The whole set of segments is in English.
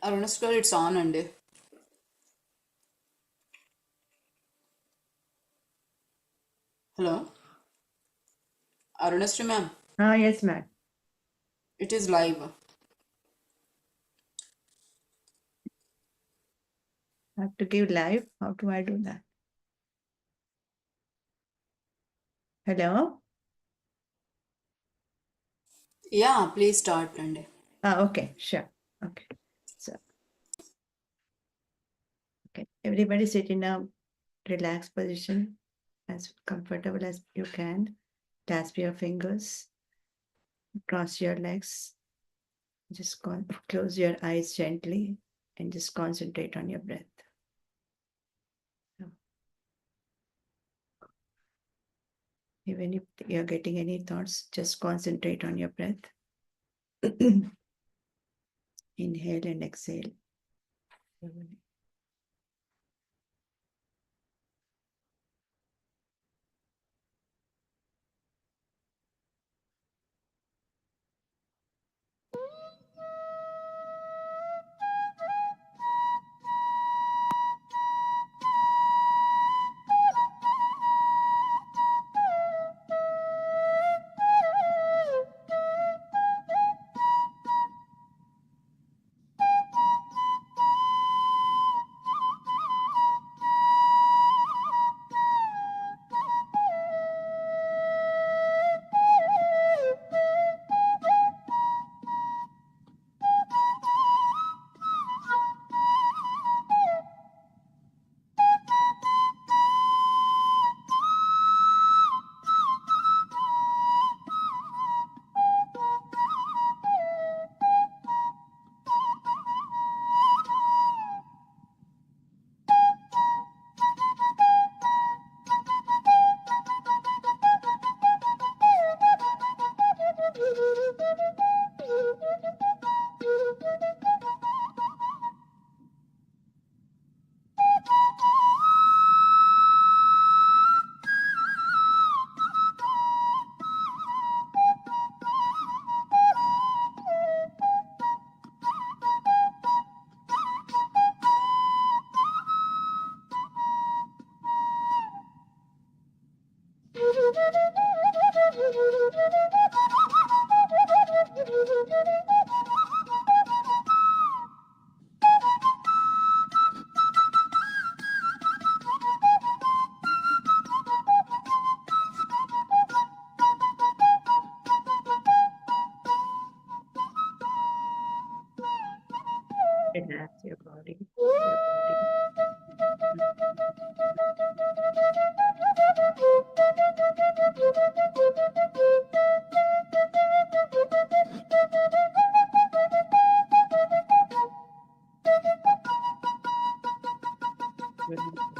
Arun it's on అండి. Hello, Arunashri ma'am. Yes, ma'am. It is live. I have to give live. How do I do that? Hello? Yeah, please start అండి. Okay, sure. Okay. So, okay. Everybody sit in a relaxed position, as comfortable as you can. Clasp your fingers, cross your legs. Just close your eyes gently and just concentrate on your breath. Even if you're getting any thoughts, just concentrate on your breath. Inhale and exhale. Relax your body. Your body.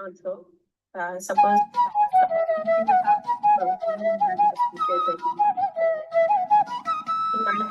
also. Suppose in the past, children had the teachers, I think. In my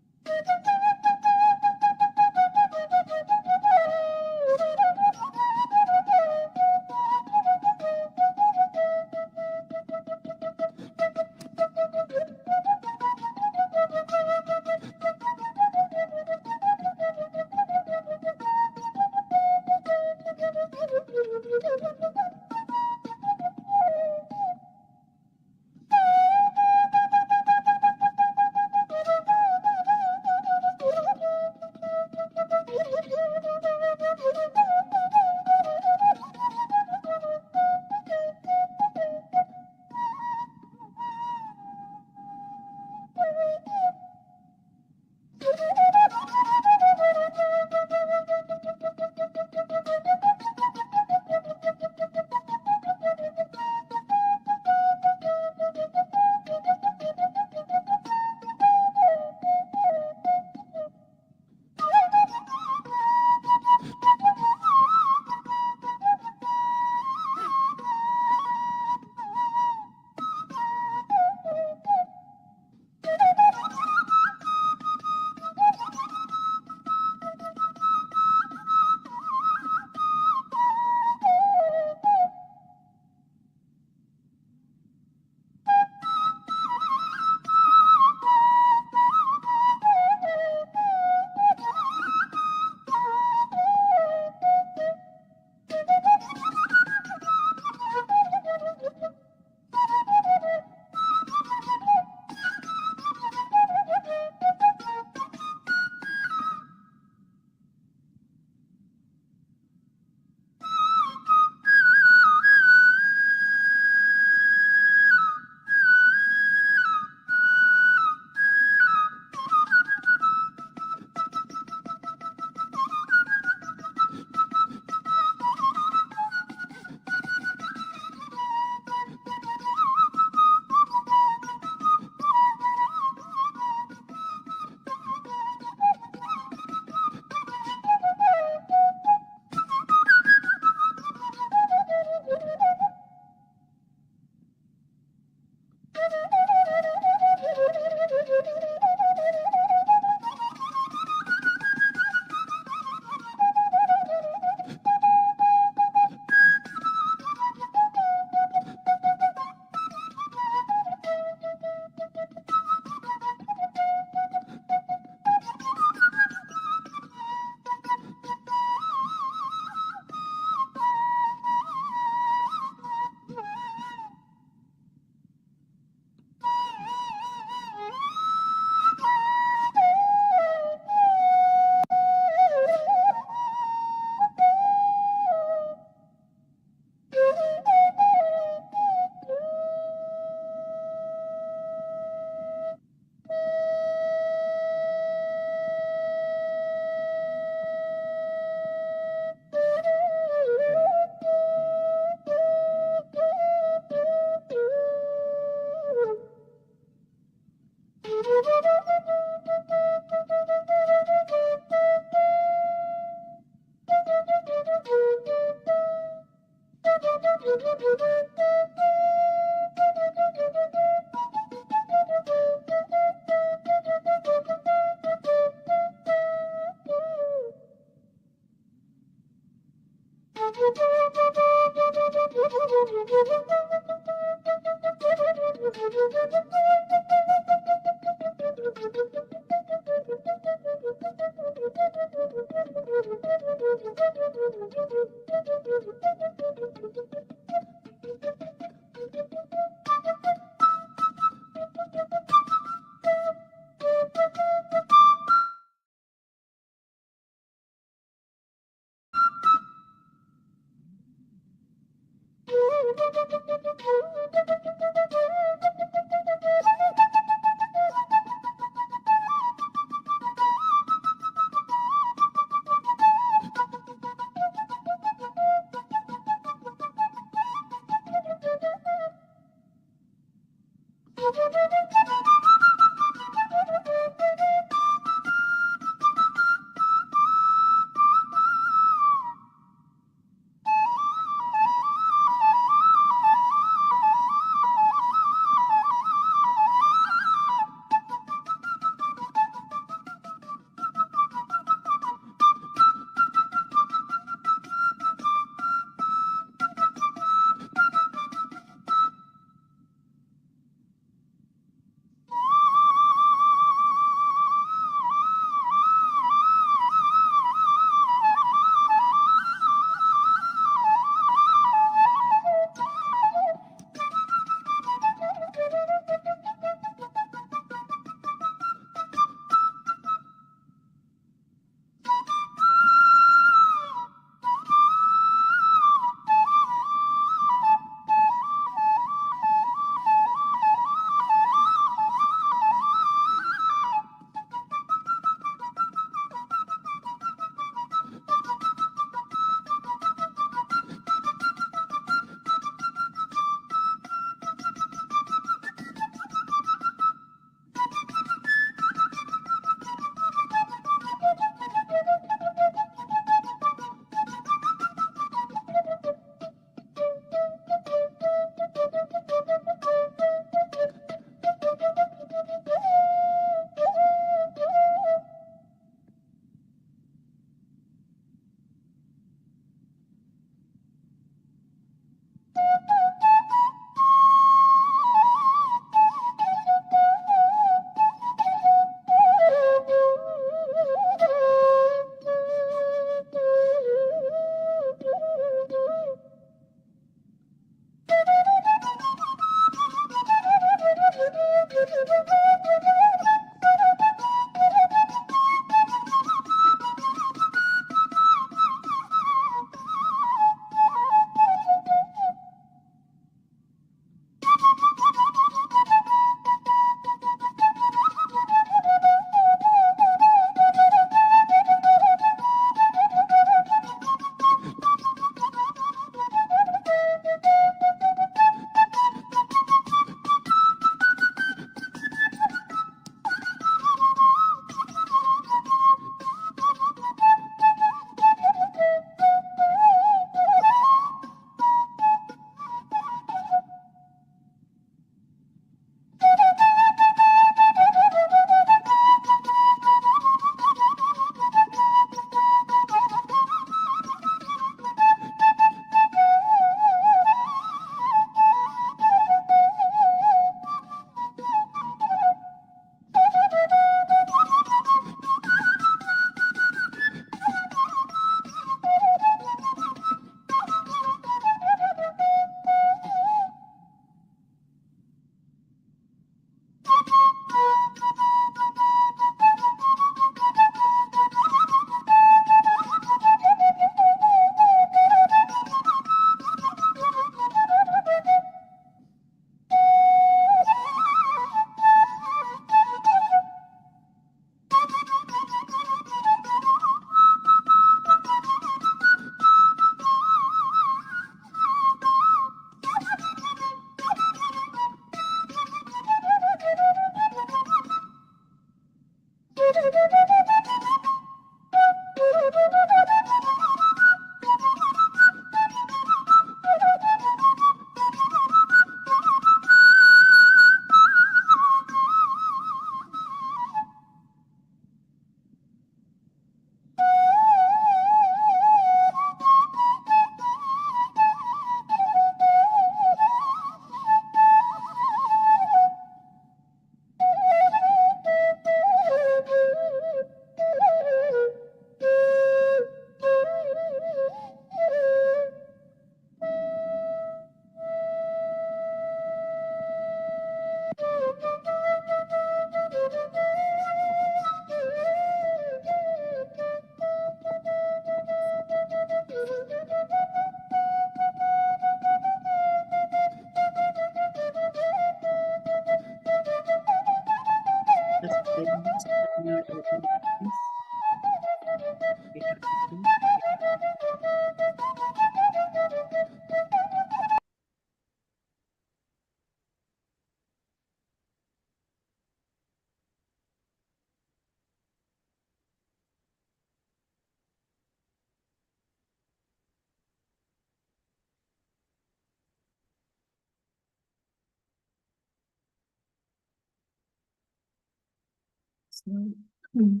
Slowly, mm,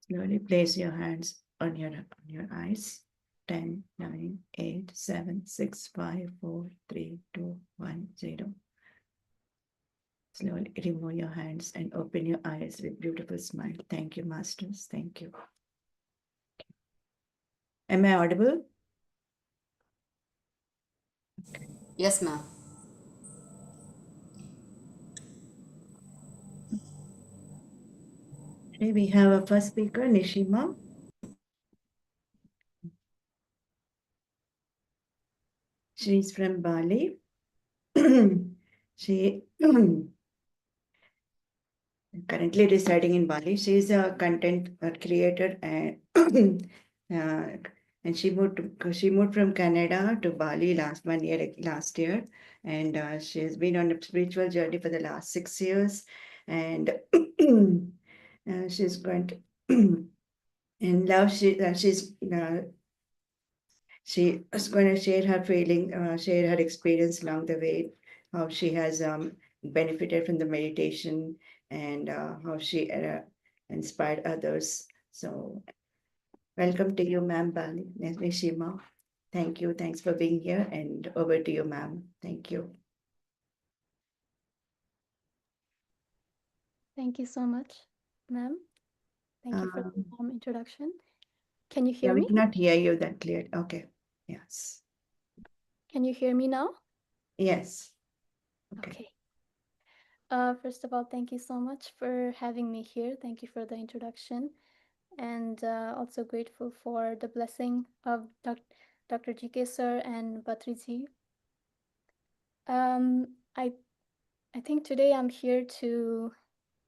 slowly place your hands on your eyes. 10, 9, 8, 7, 6, 5, 4, 3, 2, 1, 0. Slowly remove your hands and open your eyes with beautiful smile. Thank you, masters. Thank you. Am I audible? Yes, ma'am. Today we have a first speaker, Nishima. She's from Bali. She currently residing in Bali. She is a content creator and and she moved from Canada to Bali last year, and she has been on a spiritual journey for the last 6 years, and she's going to and now she is going to share her feeling, share her experience along the way, how she has benefited from the meditation, and how she inspired others. So, welcome to you, Ma'am Bali, Nishima. Thank you. Thanks for being here. And over to you, ma'am. Thank you. Thank you so much, ma'am. Thank you for the Um, warm introduction. Can you yeah, hear we me? cannot hear you that clear. Okay. Yes. Can you hear me now? Yes. Okay. Okay. First of all, thank you so much for having me here. Thank you for the introduction, and also grateful for the blessing of Dr. GK sir and Batriji. I think today I'm here to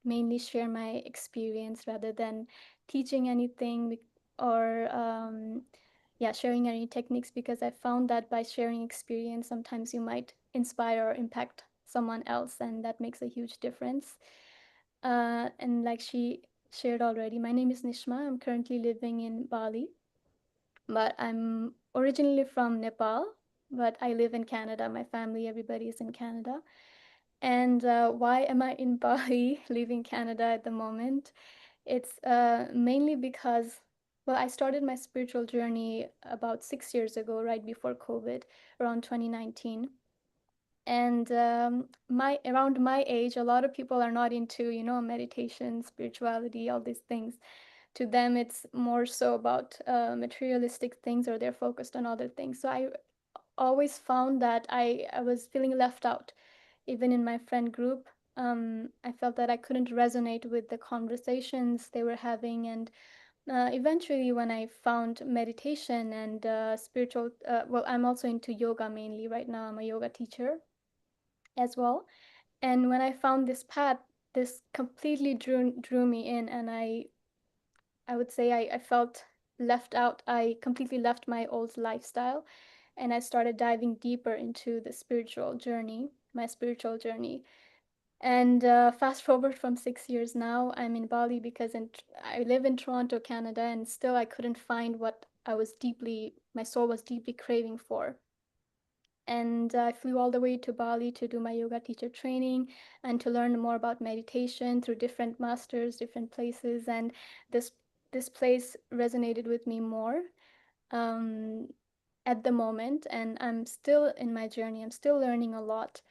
mainly share my experience rather than teaching anything or yeah, sharing any techniques, because I found that by sharing experience, sometimes you might inspire or impact someone else, and that makes a huge difference. And like she shared already, my name is Nishma. I'm currently living in Bali, but I'm originally from Nepal, but I live in Canada. My family, everybody is in Canada. And why am I in Bali, leaving Canada at the moment? It's mainly because, well, I started my spiritual journey about 6 years ago, right before COVID, around 2019. And my around my age, a lot of people are not into, meditation, spirituality, all these things. To them, it's more so about materialistic things, or they're focused on other things. So I always found that I was feeling left out, even in my friend group. I felt that I couldn't resonate with the conversations they were having. And eventually, when I found meditation and spiritual, well, I'm also into yoga mainly right now. I'm a yoga teacher as well. And when I found this path, this completely drew me in, and I would say I felt left out. I completely left my old lifestyle, and I started diving deeper into the spiritual journey, my spiritual journey. And fast forward from 6 years now, I'm in Bali because I live in Toronto, Canada, and still I couldn't find what my soul was deeply craving for. And I flew all the way to Bali to do my yoga teacher training and to learn more about meditation through different masters, different places. And this this place resonated with me more um, at the moment. And I'm still in my journey. I'm still learning a lot.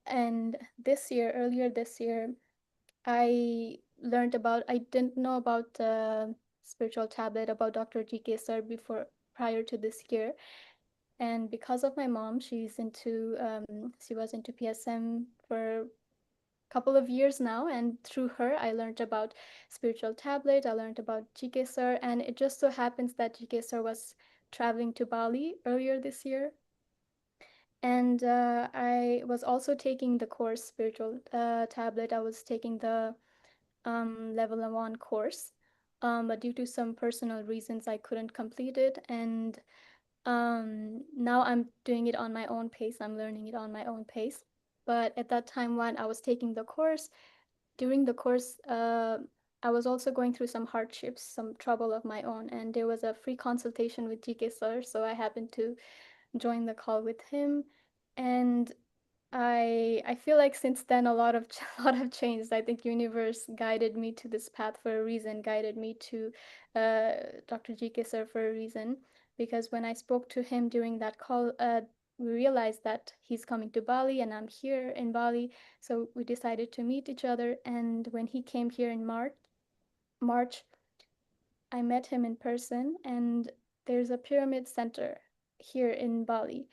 And earlier this year, I didn't know about the spiritual tablet, about Dr. GK sir prior to this year. And because of my mom, she was into PSM for a couple of years now. And through her, I learned about spiritual tablet. I learned about GK sir. And it just so happens that GK sir was traveling to Bali earlier this year. And I was also taking the course spiritual tablet. I was taking the level 1 course. But due to some personal reasons, I couldn't complete it. And now I'm doing it on my own pace. I'm learning it on my own pace. But at that time when I was taking the course, during the course, I was also going through some hardships, some trouble of my own. And there was a free consultation with GK Sir. So I happened to join the call with him. And I feel like since then a lot of a lot have changed. I think universe guided me to this path for a reason, guided me to Dr. GK sir for a reason. Because when I spoke to him during that call, we realized that he's coming to Bali and I'm here in Bali. So we decided to meet each other. And when he came here in March, I met him in person. And there's a pyramid center here in Bali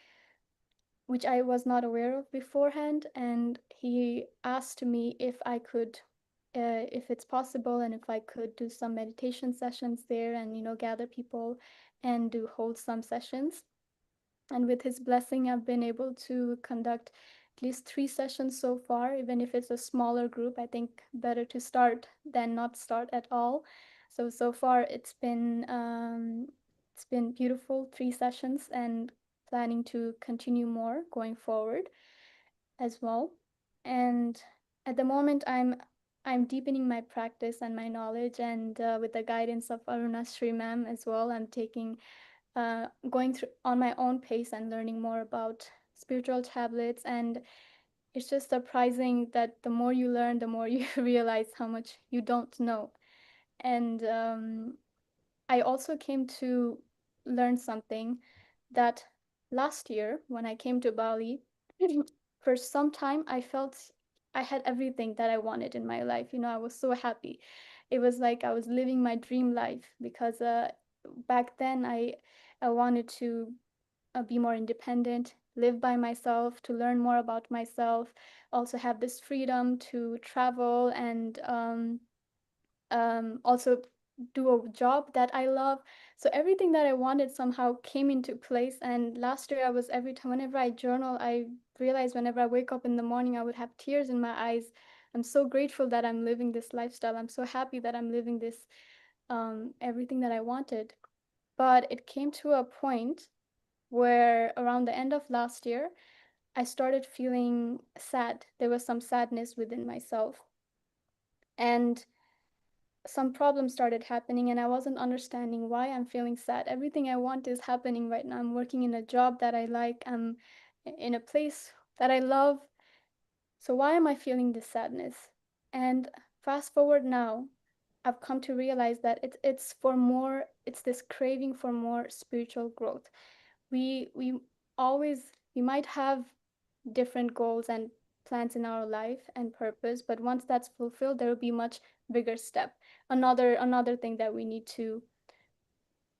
which I was not aware of beforehand. And he asked me if it's possible, and if I could do some meditation sessions there and, gather people and do hold some sessions. And with his blessing, I've been able to conduct at least 3 sessions so far, even if it's a smaller group. I think better to start than not start at all. So far it's been beautiful 3 sessions, and planning to continue more going forward as well. And at the moment, I'm deepening my practice and my knowledge, and with the guidance of Arunashri ma'am as well, I'm going through on my own pace and learning more about spiritual tablets. And it's just surprising that the more you learn, the more you realize how much you don't know. And I also came to learn something that last year when I came to Bali, for some time I felt I had everything that I wanted in my life. I was so happy. It was like I was living my dream life because back then I wanted to be more independent, live by myself, to learn more about myself, also have this freedom to travel and also do a job that I love. So everything that I wanted somehow came into place. And last year, I was every time, whenever I journal, I realized whenever I wake up in the morning, I would have tears in my eyes. I'm so grateful that I'm living this lifestyle. I'm so happy that I'm living this, everything that I wanted. But it came to a point where around the end of last year, I started feeling sad. There was some sadness within myself. And some problems started happening, and I wasn't understanding why I'm feeling sad. Everything I want is happening right now. I'm working in a job that I like. I'm in a place that I love. So why am I feeling this sadness? And fast forward now, I've come to realize that it's for more, it's this craving for more spiritual growth. We always we might have different goals and plans in our life and purpose, but once that's fulfilled, there will be much bigger step, another thing that we need to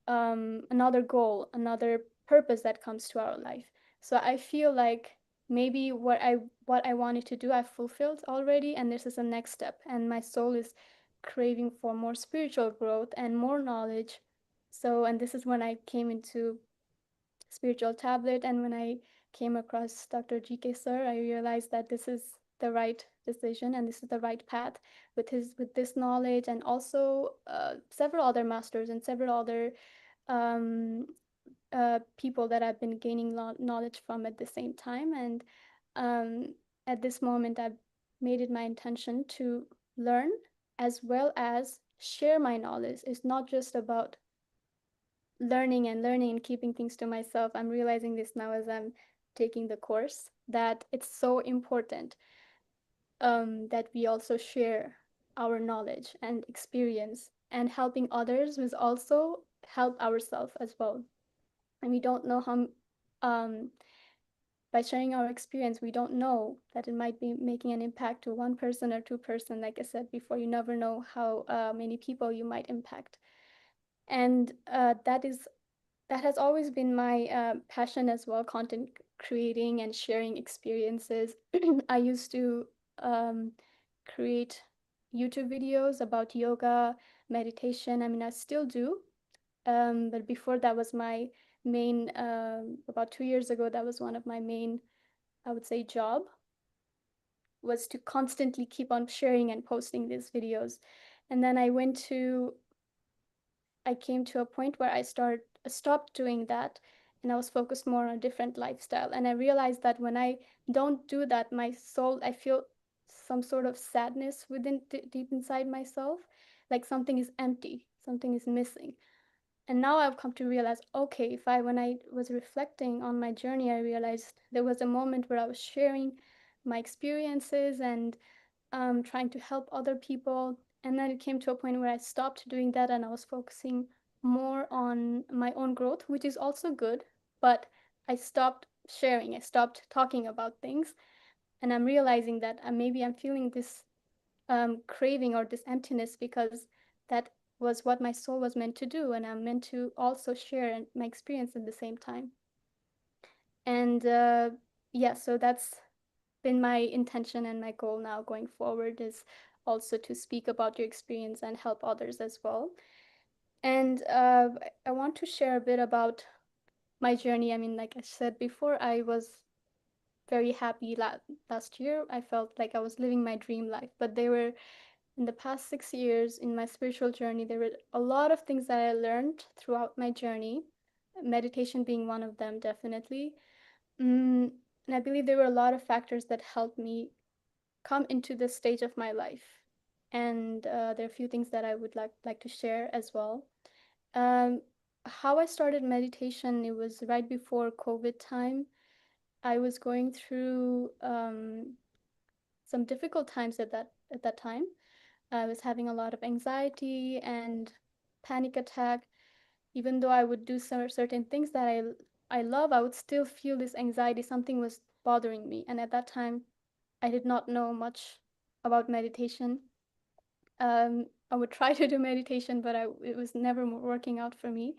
another goal, another purpose that comes to our life. So I feel like maybe what I wanted to do I've fulfilled already, and this is the next step, and my soul is craving for more spiritual growth and more knowledge. So, and this is when I came into spiritual tablet, and when I came across Dr. GK sir, I realized that this is the right decision and this is the right path with this knowledge, and also several other masters and several other um, people that I've been gaining knowledge from at the same time. And at this moment, I've made it my intention to learn as well as share my knowledge. It's not just about learning and keeping things to myself. I'm realizing this now as I'm taking the course, that it's so important that we also share our knowledge and experience, and helping others was also help ourselves as well. And we don't know how by sharing our experience, we don't know that it might be making an impact to one person or two-person. Like I said before, you never know how many people you might impact. And that has always been my passion as well, content creating and sharing experiences. I used to create YouTube videos about yoga, meditation. I mean, I still do. But before that was my main, about 2 years ago, that was one of my main, I would say, job, was to constantly keep on sharing and posting these videos. And then I came to a point where stopped doing that, and I was focused more on a different lifestyle. And I realized that when I don't do that, my soul, I feel some sort of sadness within deep inside myself, like something is empty, something is missing. And now I've come to realize, okay, when I was reflecting on my journey, I realized there was a moment where I was sharing my experiences and trying to help other people. And then it came to a point where I stopped doing that and I was focusing more on my own growth, which is also good. But I stopped sharing, I stopped talking about things. And I'm realizing that maybe I'm feeling this craving or this emptiness because that was what my soul was meant to do. And I'm meant to also share my experience at the same time. And yeah, so that's been my intention and my goal now going forward is also to speak about your experience and help others as well. And I want to share a bit about my journey. I mean, like I said before, I was very happy last year. I felt like I was living my dream life, but there were in the past 6 years in my spiritual journey, there were a lot of things that I learned throughout my journey, meditation being one of them, definitely. And I believe there were a lot of factors that helped me come into this stage of my life. And there are a few things that I would like to share as well. Um, how I started meditation, it was right before COVID time. I was going through some difficult times at that time. I was having a lot of anxiety and panic attack. Even though I would do certain things that I love, I would still feel this anxiety. Something was bothering me, and at that time, I did not know much about meditation. I would try to do meditation, but it was never working out for me.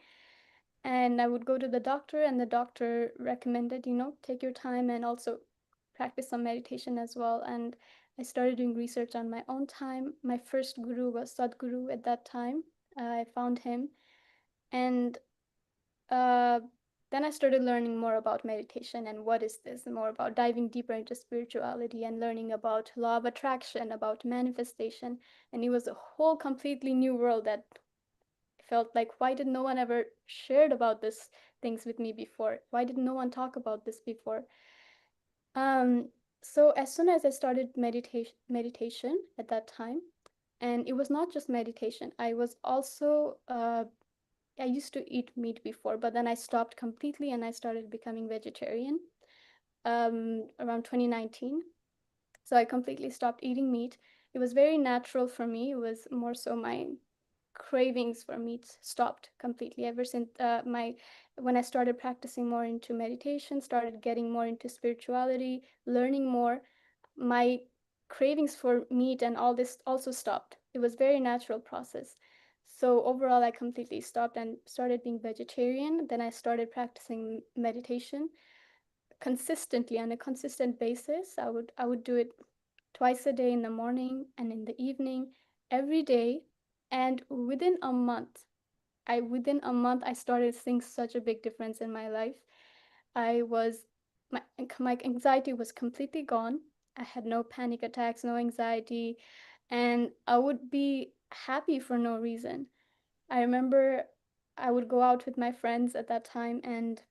And I would go to the doctor, and the doctor recommended, take your time and also practice some meditation as well. And I started doing research on my own time. My first guru was Sadhguru at that time. I found him, and uh, then I started learning more about meditation and what is this, more about diving deeper into spirituality and learning about law of attraction, about manifestation. And it was a whole completely new world that felt like, why did no one ever shared about this things with me before? Why did no one talk about this before? Um, so as soon as I started meditation at that time, and it was not just meditation, I was also I used to eat meat before, but then I stopped completely and I started becoming vegetarian around 2019. So I completely stopped eating meat. It was very natural for me. It was more so my cravings for meat stopped completely ever since my when I started practicing more into meditation, started getting more into spirituality, learning more. My cravings for meat and all this also stopped. It was very natural process. So overall, I completely stopped and started being vegetarian. Then I started practicing meditation consistently on a consistent basis. I would do it twice a day in the morning and in the evening, every day. And within a month I started seeing such a big difference in my life. I was my anxiety was completely gone. I had no panic attacks, no anxiety, and I would be happy for no reason. I remember I would go out with my friends at that time, and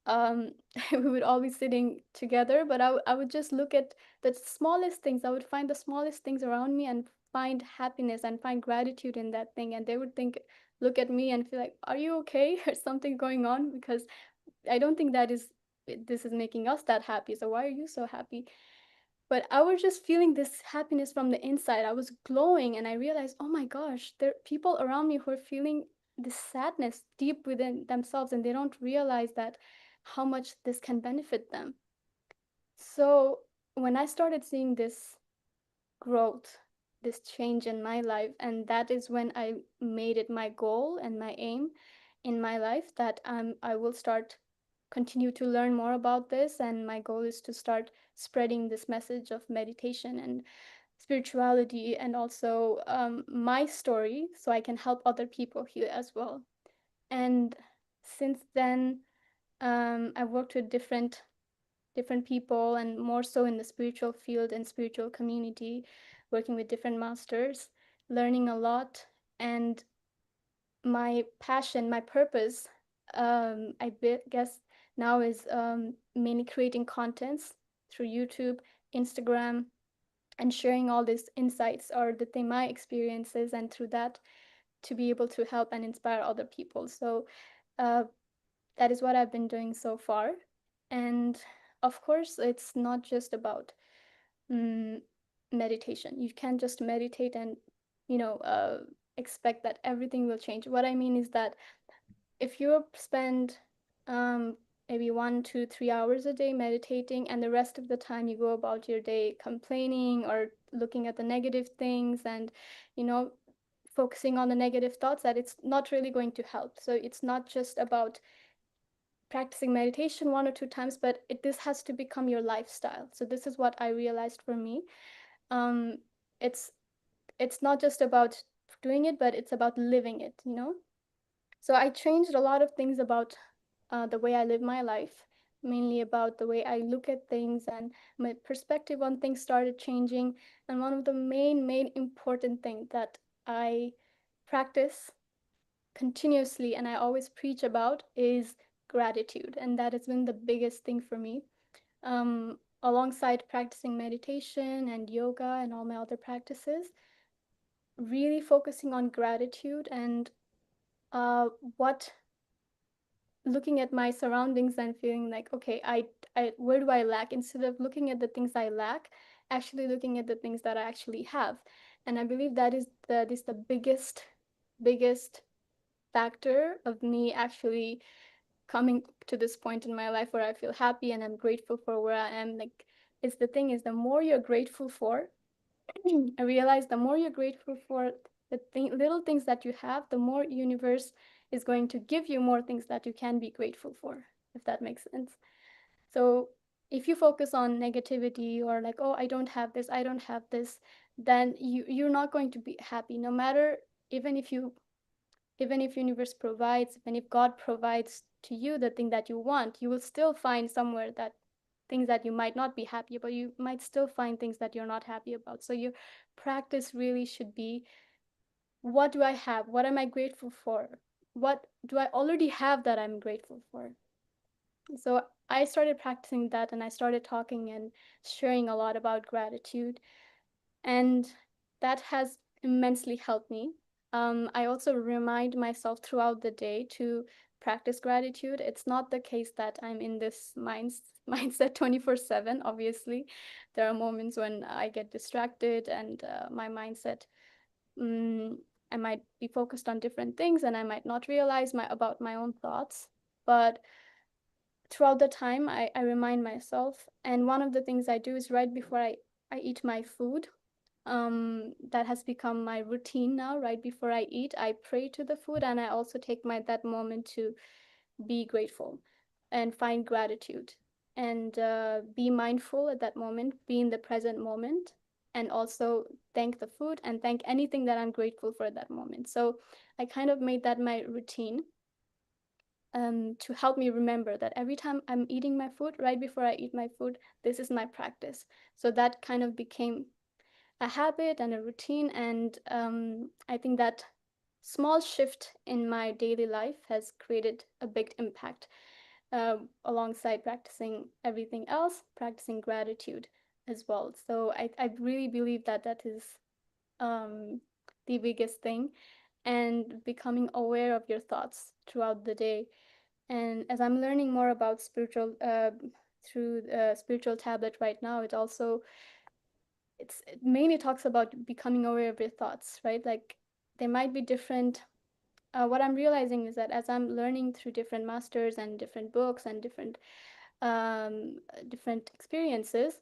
um, we would all be sitting together, but I would just look at the smallest things. I would find the smallest things around me and find happiness and find gratitude in that thing. And they would look at me and feel like, are you okay? Or something going on? Because I don't think this is making us that happy. So why are you so happy? But I was just feeling this happiness from the inside. I was glowing, and I realized, oh my gosh, there are people around me who are feeling this sadness deep within themselves, and they don't realize that how much this can benefit them. So when I started seeing this growth, this change in my life, and that is when I made it my goal and my aim in my life that I will start continue to learn more about this, and my goal is to start spreading this message of meditation and spirituality and also my story so I can help other people heal as well. And since then, I've worked with different people and more so in the spiritual field and spiritual community, working with different masters, learning a lot. And my passion, my purpose, guess now is mainly creating contents through YouTube, Instagram, and sharing all these insights or my experiences, and through that to be able to help and inspire other people. So uh, that is what I've been doing so far. And of course, it's not just about mm, meditation. You can't just meditate and, you know, expect that everything will change. What I mean is that if you spend um, maybe 1 to 3 hours a day meditating, and the rest of the time you go about your day complaining or looking at the negative things and, you know, focusing on the negative thoughts, that it's not really going to help. So it's not just about practicing meditation 1 or 2 times, but this has to become your lifestyle. So this is what I realized for me. um, it's it's not just about doing it, but it's about living it, you know. So I changed a lot of things about the way I live my life, mainly about the way I look at things, and my perspective on things started changing. And one of the main important thing that I practice continuously and I always preach about is gratitude. And that has been the biggest thing for me. Alongside practicing meditation and yoga and all my other practices, really focusing on gratitude and what looking at my surroundings and feeling like, okay, where do I lack, instead of looking at the things I lack, actually looking at the things that I actually have. And I believe that is the biggest factor of me actually coming to this point in my life where I feel happy and I'm grateful for where I am. Like, it's the thing is, the more you're grateful for, I realize the more you're grateful for little things that you have, the more universe is going to give you more things that you can be grateful for, if that makes sense. So if you focus on negativity or like, oh, I don't have this, I don't have this, then you're not going to be happy. No matter, even if you even if universe provides, even if God provides to you the thing that you want, you will still find somewhere that things that you might not be happy about. You might still find things that you're not happy about. So your practice really should be, what do I have? What am I grateful for? What do I already have that I'm grateful for? So I started practicing that, and I started talking and sharing a lot about gratitude. And that has immensely helped me. I also remind myself throughout the day to practice gratitude. It's not the case that I'm in this mindset 24/7. Obviously, there are moments when I get distracted and my mindset, um, I might be focused on different things and I might not realize about my own thoughts. But throughout the time, I remind myself. And one of the things I do is right before I eat my food, that has become my routine now. Right before I eat, I pray to the food, and I also take that moment to be grateful and find gratitude, and be mindful at that moment, be in the present moment, and also thank the food and thank anything that I'm grateful for at that moment. So I kind of made that my routine, to help me remember that every time I'm eating my food, right before I eat my food, this is my practice. So that kind of became a habit and a routine. And I think that small shift in my daily life has created a big impact, alongside practicing everything else, practicing gratitude as well. So I really believe that that is um, the biggest thing, and becoming aware of your thoughts throughout the day. And as I'm learning more about through spiritual tablet right now, it mainly talks about becoming aware of your thoughts, right? Like, they might be different. What I'm realizing is that as I'm learning through different masters and different books and different experiences,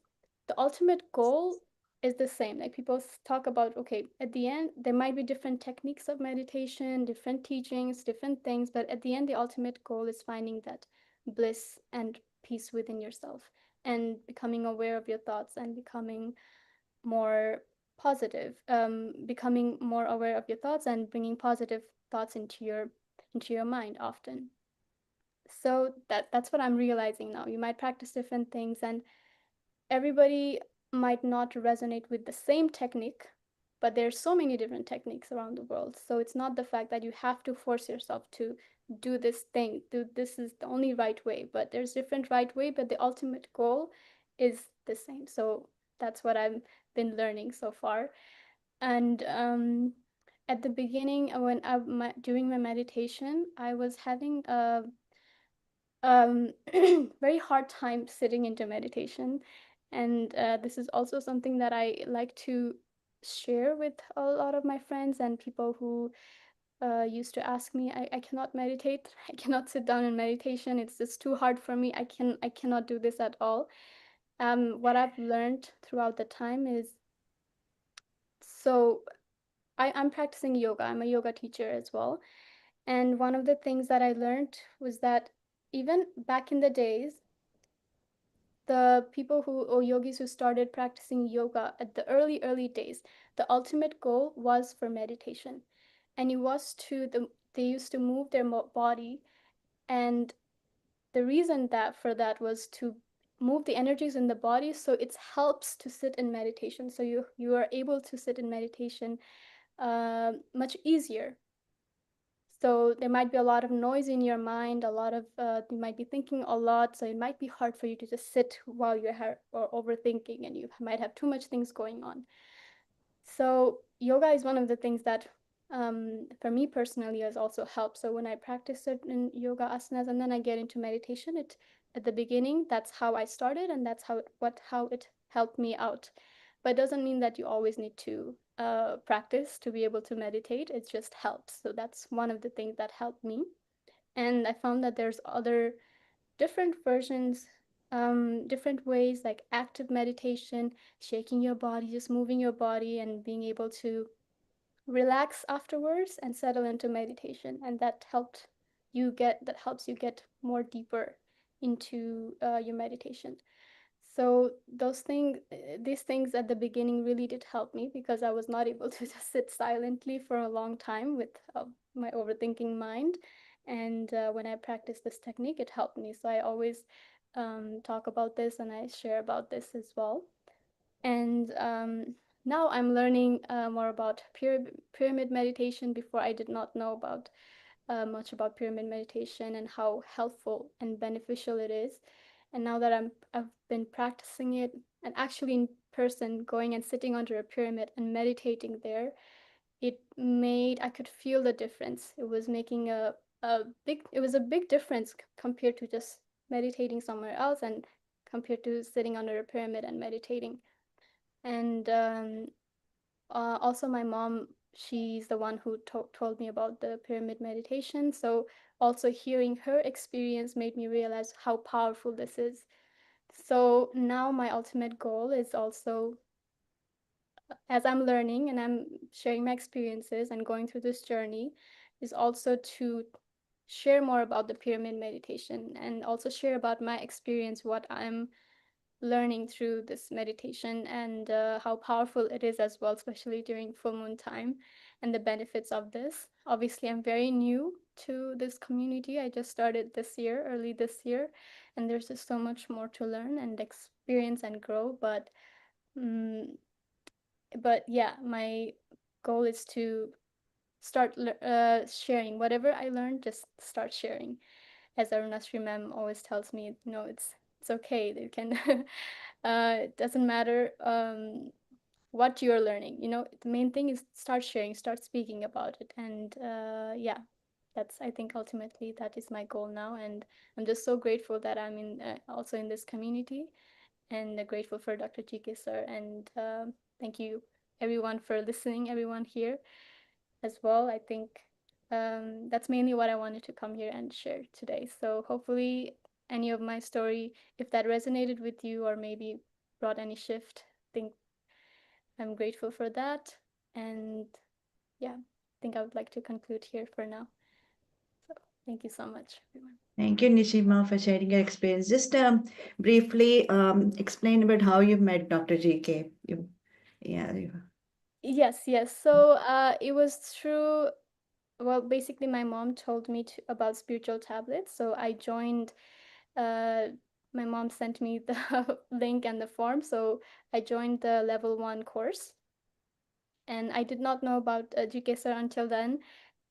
the ultimate goal is the same. Like, people talk about, okay, at the end there might be different techniques of meditation, different teachings, different things, but at the end the ultimate goal is finding that bliss and peace within yourself, and becoming aware of your thoughts and becoming more positive, becoming more aware of your thoughts and bringing positive thoughts into your mind often. So that's what I'm realizing now. You might practice different things, and everybody might not resonate with the same technique, but there's so many different techniques around the world. So it's not the fact that you have to force yourself to do this thing, do this is the only right way, but there's different right way, but the ultimate goal is the same. So that's what I've been learning so far. And at the beginning, when during my meditation, I was having very hard time sitting into meditation. And this is also something that I like to share with a lot of my friends and people who used to ask me. I cannot meditate. I cannot sit down in meditation. It's just too hard for me. I cannot do this at all. What I've learned throughout the time is, so I'm practicing yoga. I'm a yoga teacher as well. And one of the things that I learned was that even back in the days, the people who, or yogis who started practicing yoga at the early days, the ultimate goal was for meditation. And it was they used to move their body. And the reason that for that was to move the energies in the body, so it helps to sit in meditation. So you are able to sit in meditation much easier. So there might be a lot of noise in your mind, a lot of you might be thinking a lot, so it might be hard for you to just sit while you're or overthinking, and you might have too much things going on. So yoga is one of the things that for me personally has also helped. So when I practice certain yoga asanas and then I get into meditation, it at the beginning, that's how I started, and that's how it helped me out. But it doesn't mean that you always need to practice to be able to meditate. It just helps. So that's one of the things that helped me. And I found that there's other different versions, different ways, like active meditation, shaking your body, just moving your body, and being able to relax afterwards and settle into meditation. And that helps you get more deeper into your meditation. So these things at the beginning really did help me, because I was not able to just sit silently for a long time with my overthinking mind. And when I practiced this technique, it helped me. So I always talk about this and I share about this as well. And now I'm learning more about pyramid meditation. Before, I did not know about much about pyramid meditation and how helpful and beneficial it is. And now that I've been practicing it and actually in person, going and sitting under a pyramid and meditating there, I could feel the difference. It was making it was a big difference compared to just meditating somewhere else, and compared to sitting under a pyramid and meditating. And also my mom, she's the one who told me about the pyramid meditation. So also hearing her experience made me realize how powerful this is. So now my ultimate goal is also, as I'm learning and I'm sharing my experiences and going through this journey, is also to share more about the pyramid meditation and also share about my experience, what I'm learning through this meditation, and how powerful it is as well, especially during full moon time, and the benefits of this. Obviously, I'm very new to this community. I just started this year, early this year, and there's just so much more to learn and experience and grow. Um, but yeah, my goal is to start sharing whatever I learned. Just start sharing, as Arunashri ma'am always tells me, it's okay. You can, it doesn't matter what you're learning. The main thing is start sharing, start speaking about it, and yeah, I think ultimately that is my goal now, and I'm just so grateful that I'm also in this community, and grateful for Dr. GK sir, and thank you everyone for listening, everyone here as well. I think that's mainly what I wanted to come here and share today. So hopefully any of my story, if that resonated with you or maybe brought any shift, I think I'm grateful for that. And yeah, I think I would like to conclude here for now. So thank you so much, everyone. Thank you, Nishima, for sharing your experience. Just briefly explain about how you met Dr. GK. Yeah. Yes. So it was through, well, basically my mom told me about spiritual tablets. So I joined, uh, my mom sent me the link and the form. So I joined the level 1 course. And I did not know about GK sir until then.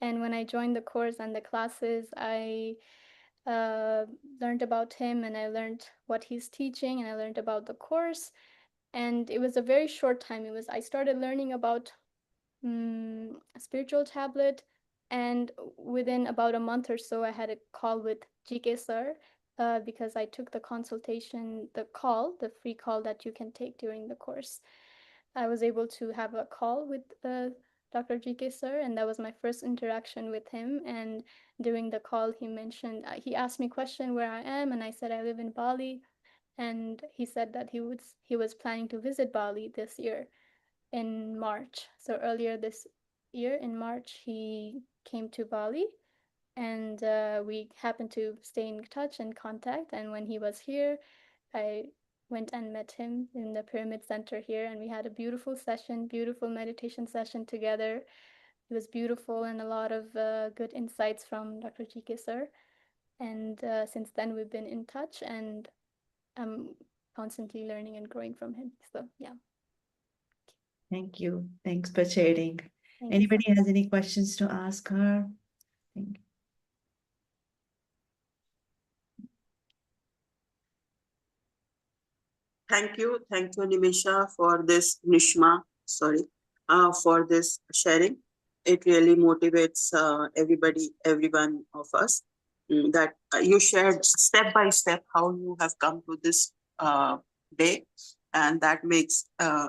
And when I joined the course and the classes, I learned about him, and I learned what he's teaching, and I learned about the course. And it was a very short time. I started learning about a spiritual tablet, and within about a month or so, I had a call with GK sir, because I took the consultation, the free call that you can take during the course. I was able to have a call with Dr. GK sir, and that was my first interaction with him. And during the call, he mentioned, he asked me question where I am, and I said I live in Bali, and he said that he was planning to visit Bali this year in March. So earlier this year in March, he came to Bali, and we happened to stay in touch and contact. And when he was here, I went and met him in the Pyramid Center here, and we had a beautiful session, beautiful meditation session together. It was beautiful and a lot of good insights from Dr. GK sir. And since then, we've been in touch, and I'm constantly learning and growing from him. So, yeah. Thank you. Thanks for sharing. Thank you so Anybody has any questions to ask her? Thank you. Thank you, Nimisha, for this Nishma, sorry, for this sharing. It really motivates everybody, every one of us. That you shared step by step how you have come to this day, and that makes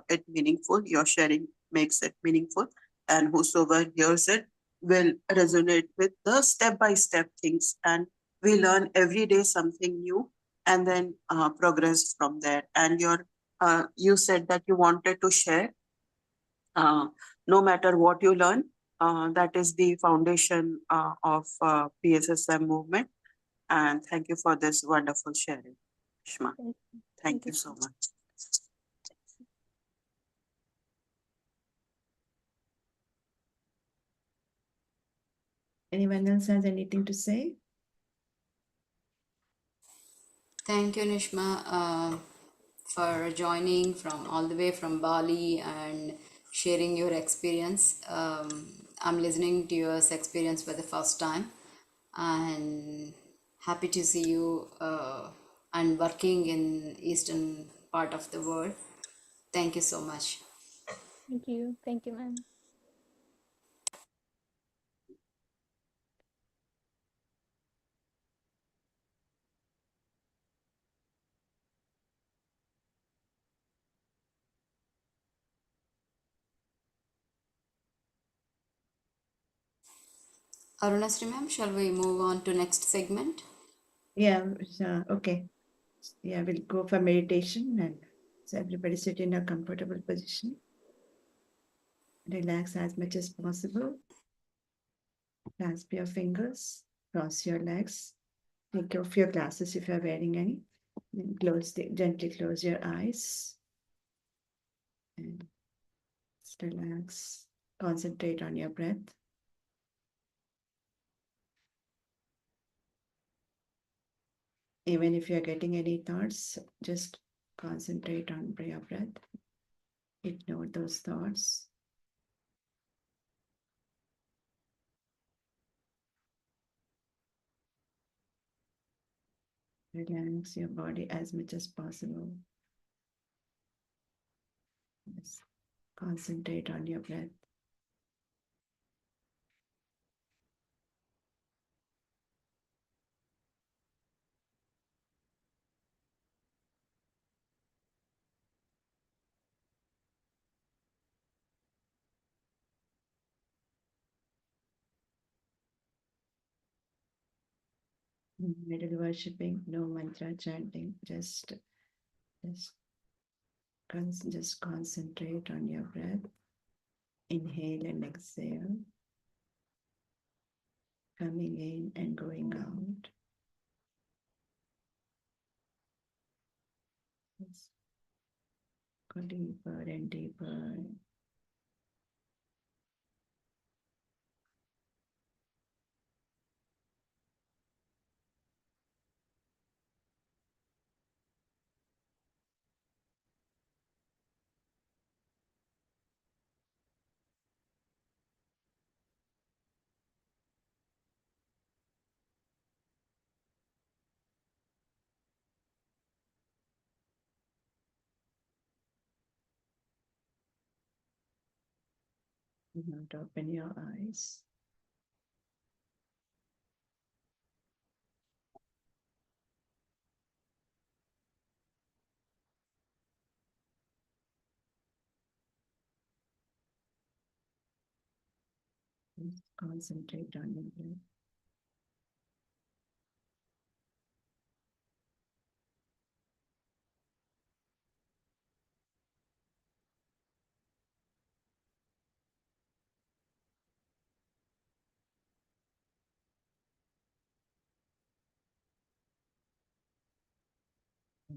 it meaningful. Your sharing makes it meaningful, and whosoever hears it will resonate with the step by step things, and we learn every day something new, and then progress from there. And you said that you wanted to share, uh, no matter what you learn, that is the foundation of PSSM movement. And thank you for this wonderful sharing, Shma. much. Thank you so much. Anyone else has anything to say? Thank you, Nishma, for joining from all the way from Bali and sharing your experience. I'm listening to your experience for the first time, and happy to see you and working in eastern part of the world. Thank you so much. Thank you. Thank you, ma'am. Arunasri ma'am, shall we move on to next segment? Yeah, okay. Yeah, we'll go for meditation, and so everybody sit in a comfortable position. Relax as much as possible. Clasp your fingers, cross your legs. Take off your glasses if you're wearing any. Then gently close your eyes and just relax. Concentrate on your breath. Even if you're getting any thoughts, just concentrate on your breath. Ignore those thoughts. Relax your body as much as possible. Just concentrate on your breath. Middle worshipping, no mantra chanting, just concentrate on your breath. Inhale and exhale. Coming in and going out. Just go deeper and deeper. Now open your eyes. Just concentrate on your breath.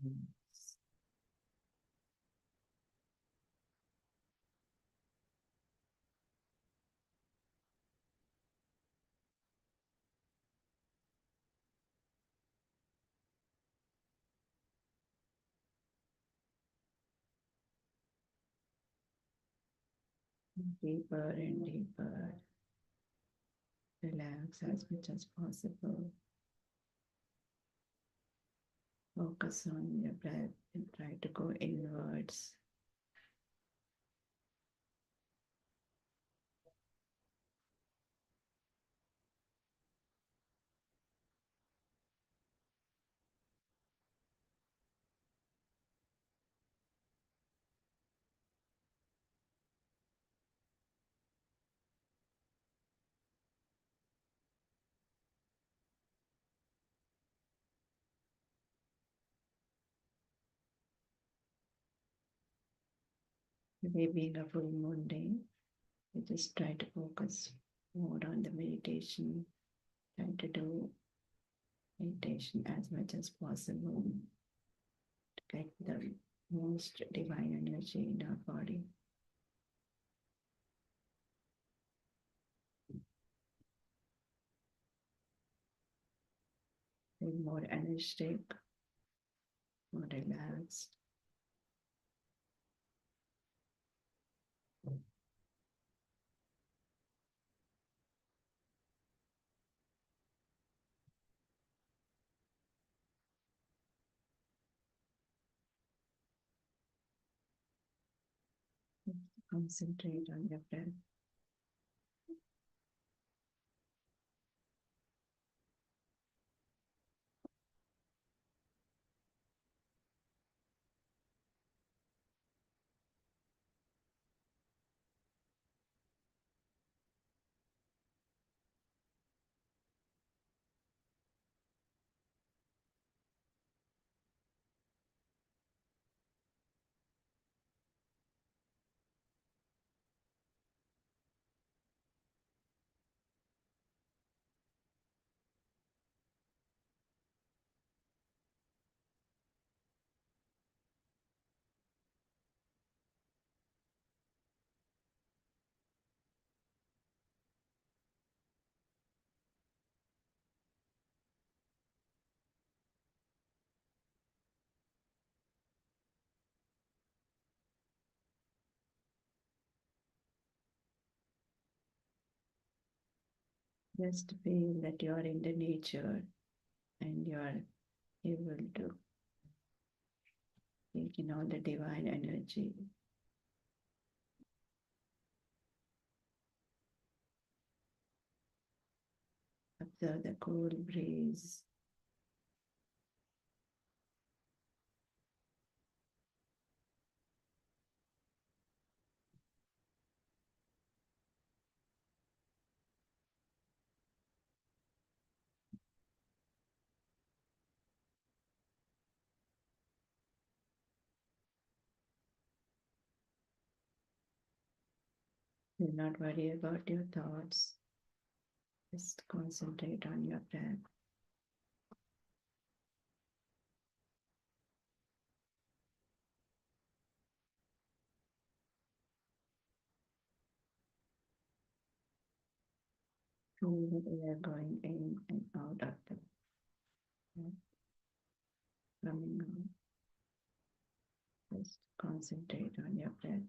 Yes. Deeper and deeper. Relax as much as possible. Focus on your breath and try to go inwards. Today being a full moon day, you just try to focus more on the meditation. Try to do meditation as much as possible to get the most divine energy in our body. Feel more energetic, more relaxed. Concentrate on your breath. Just feel that you are in the nature and you are able to take in all the divine energy. Observe the cool breeze. Do not worry about your thoughts. Just concentrate on your breath. Feel the air going in and out of the breath, coming out. Just concentrate on your breath.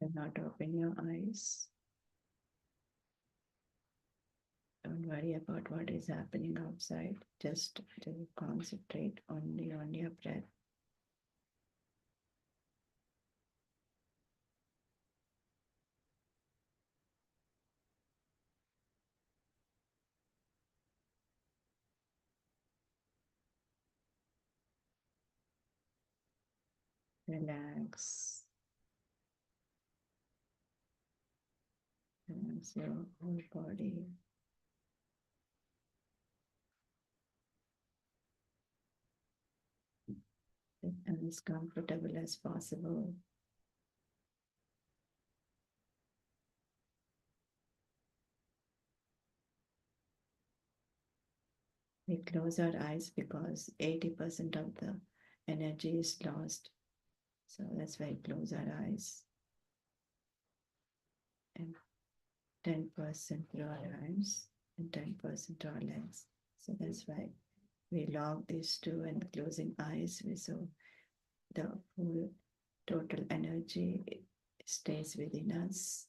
Do not open your eyes. Don't worry about what is happening outside. Just to concentrate only on your breath. Relax. Relax your whole body. And as comfortable as possible. We close our eyes because 80% of the energy is lost. So that's why we close our eyes. And 10% through our arms and 10% through our legs. So that's why we lock these two and closing eyes. So the full total energy stays within us.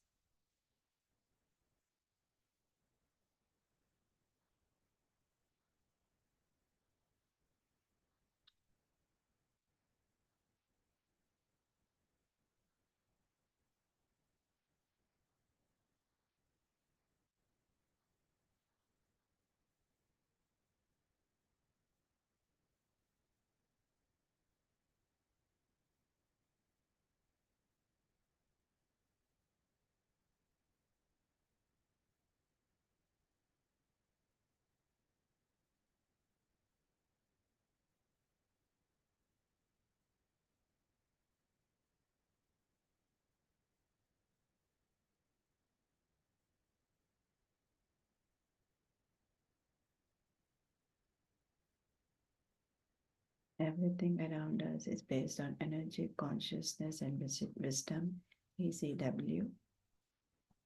Everything around us is based on energy, consciousness, and wisdom, ECW.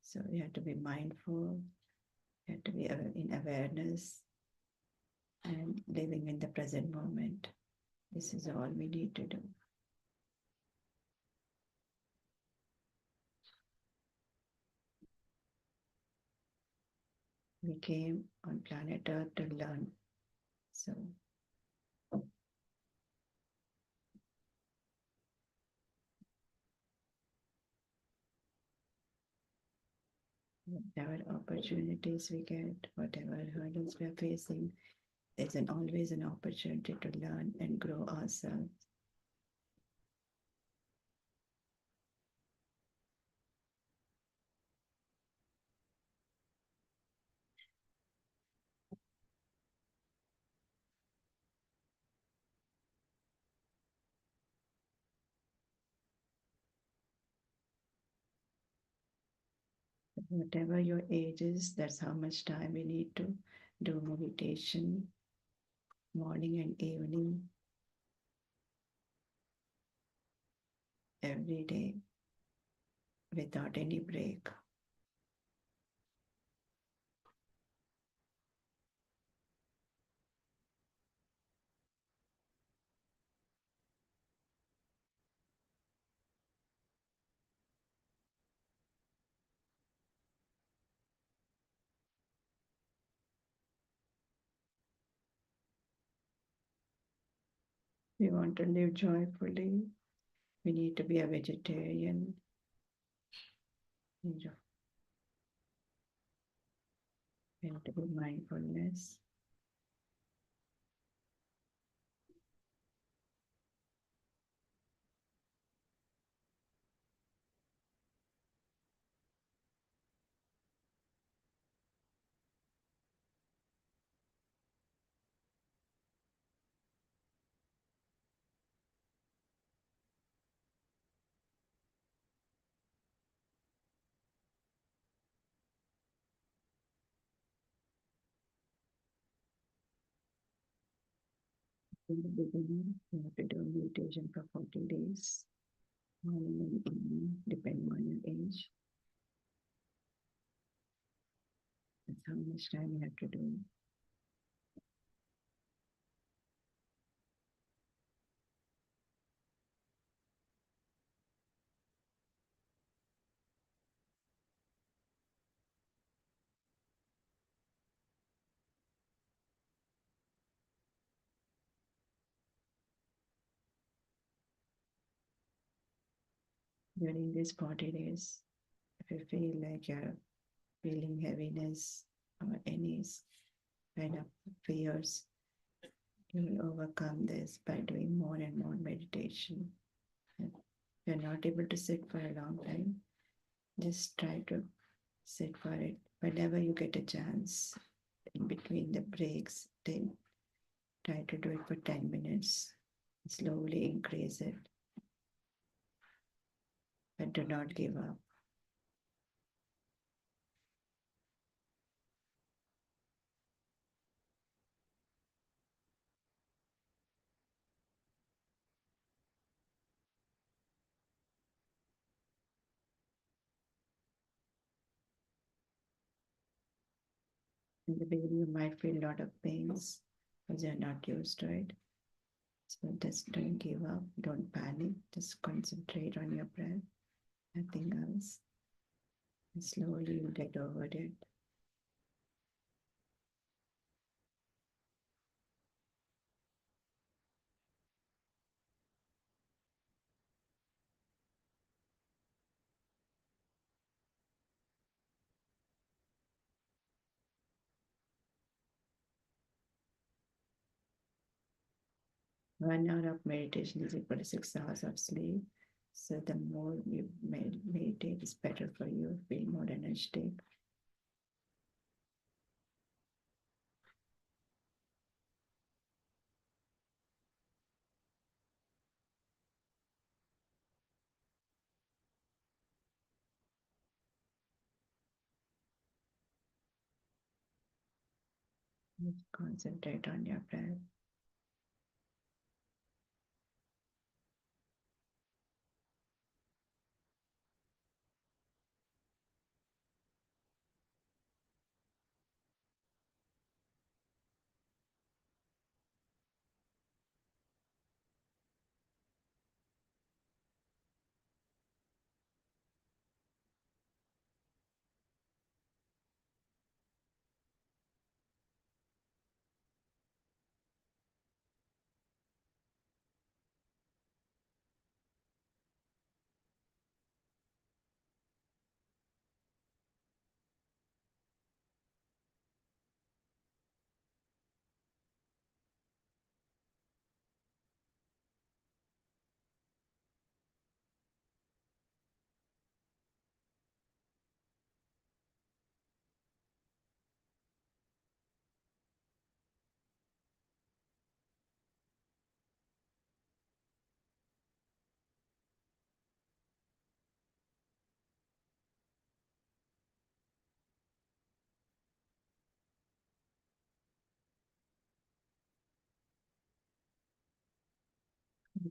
So we have to be mindful, we have to be in awareness and living in the present moment. This is all we need to do. We came on planet Earth to learn. So whatever opportunities we get, whatever hurdles we are facing, there's always an opportunity to learn and grow ourselves. Whatever your age is, that's how much time we need to do meditation, morning and evening, every day, without any break. We want to live joyfully. We need to be a vegetarian. We have to be mindfulness. In the beginning, you have to do meditation for 40 days, morning and evening, depending on your age. That's how much time you have to do. during these 40 days. If you feel like you're feeling heaviness or any kind of fears, you will overcome this by doing more and more meditation. And if you're not able to sit for a long time, just try to sit for it whenever you get a chance. In between the breaks, then try to do it for 10 minutes. Slowly increase it, but do not give up. In the beginning, you might feel a lot of pains because you're not used to it. So just don't give up, don't panic, just concentrate on your breath, nothing else. And slowly you get over it. One hour of meditation is equal to 6 hours of sleep. So the more you meditate, is better for you, feel more energetic. Just concentrate on your breath.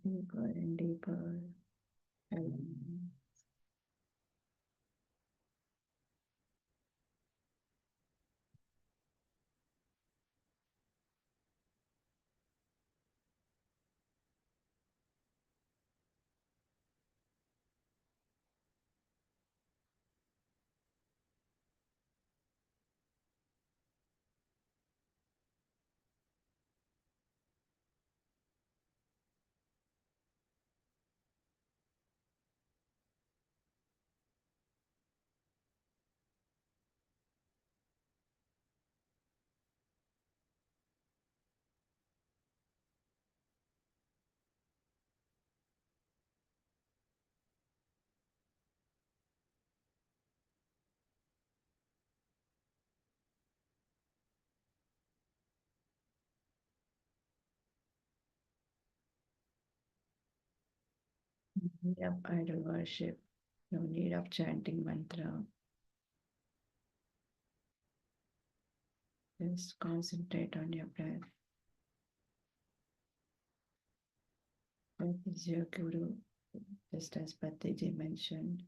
Deeper and deeper. And no need of idol worship, no need of chanting mantra. Just concentrate on your breath. Breath is your guru, just as Patiji mentioned.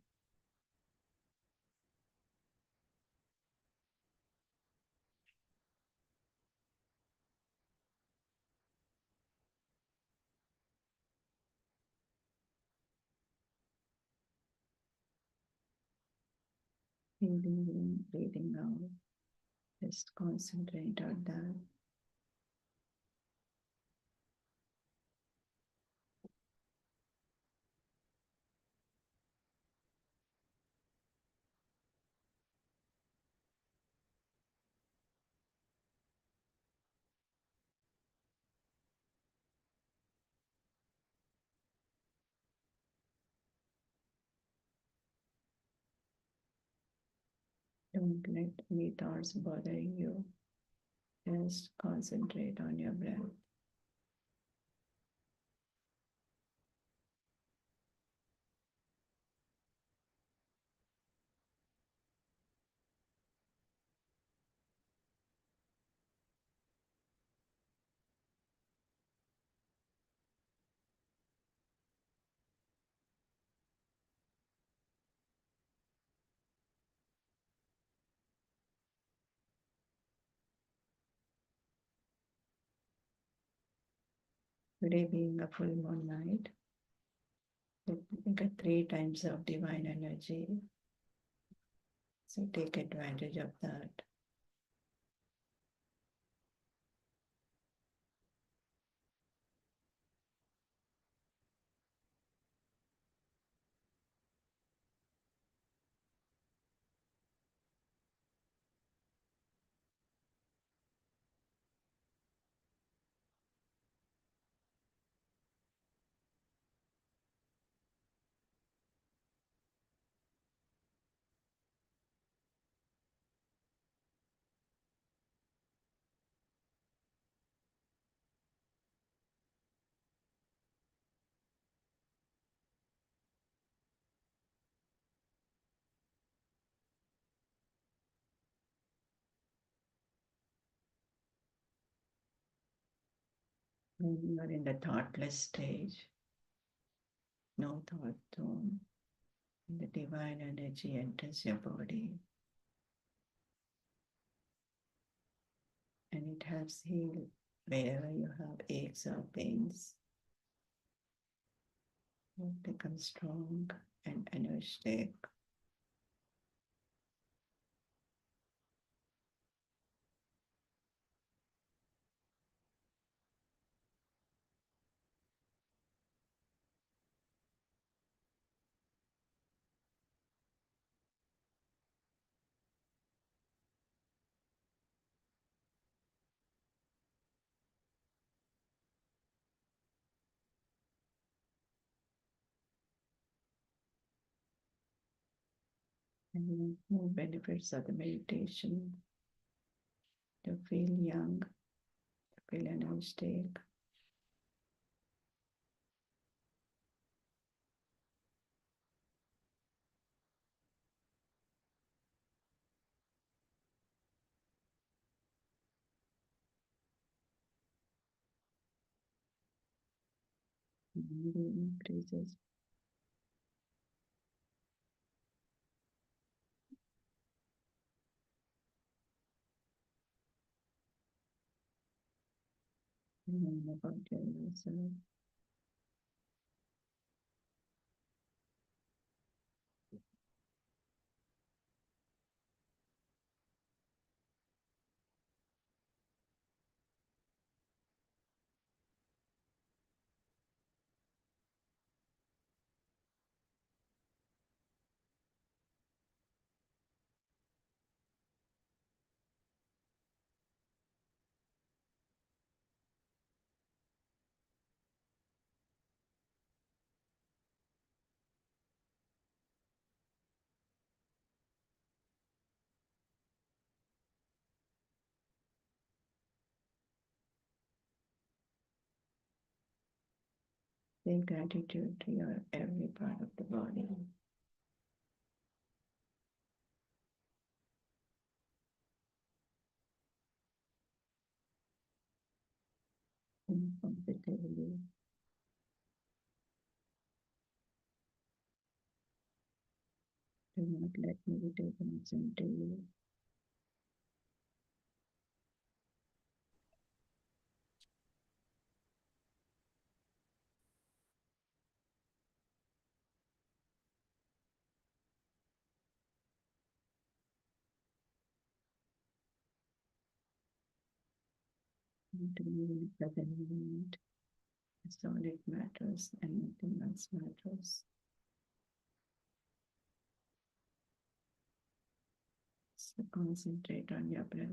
Breathing in, breathing out. Just concentrate on that. Don't let any thoughts bothering you. Just concentrate on your breath. Today being a full moon night, you get 3 times of divine energy. So take advantage of that. When you are in the thoughtless stage, no thought zone, the divine energy enters your body and it helps heal wherever you have aches or pains. You become strong and energetic. And more benefits of the meditation to feel young, to feel energetic, memory increases. Learn about yourself. Say gratitude to your every part of the body. Comfortably. Do not let negative thoughts enter you. To live in the present moment. That's all it matters and nothing else matters. So concentrate on your breath.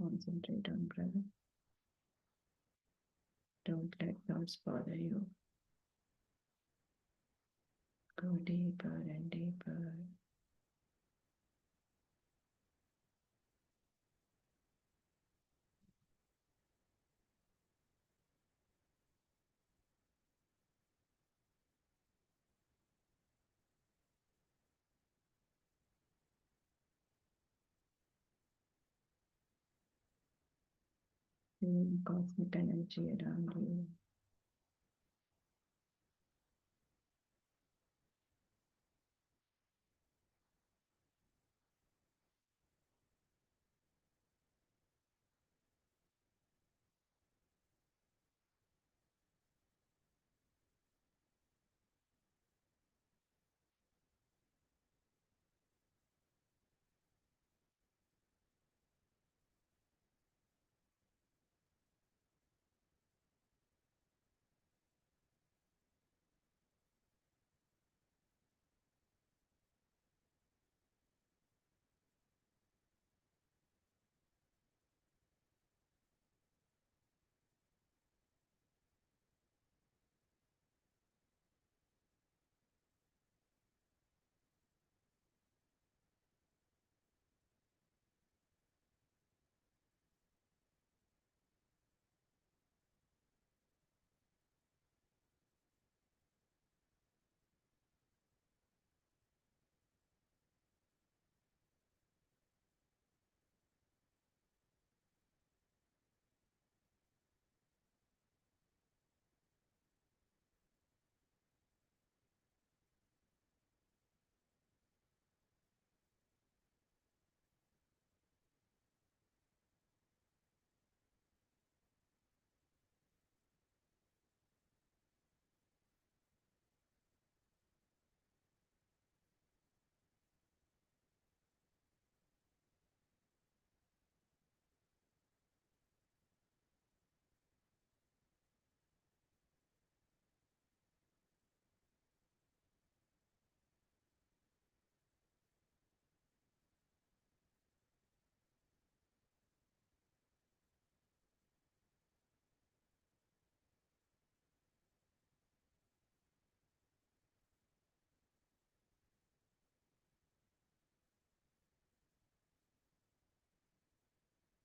concentrate on breath. Don't let thoughts bother you. Go deeper and deeper. Feel cosmic energy around you.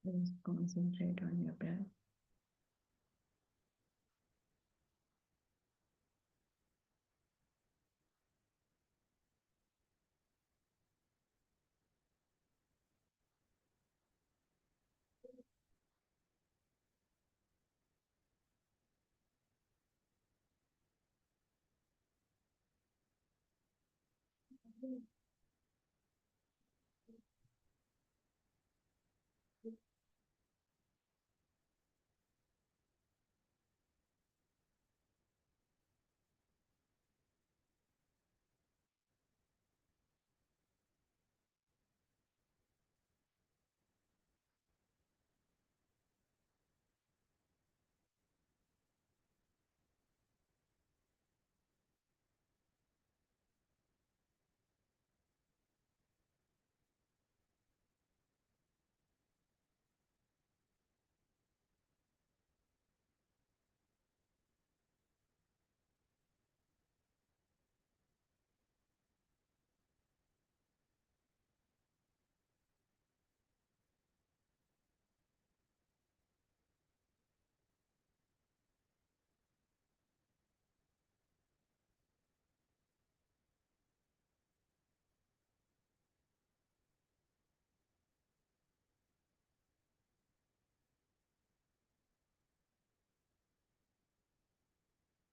Just concentrate on your breath.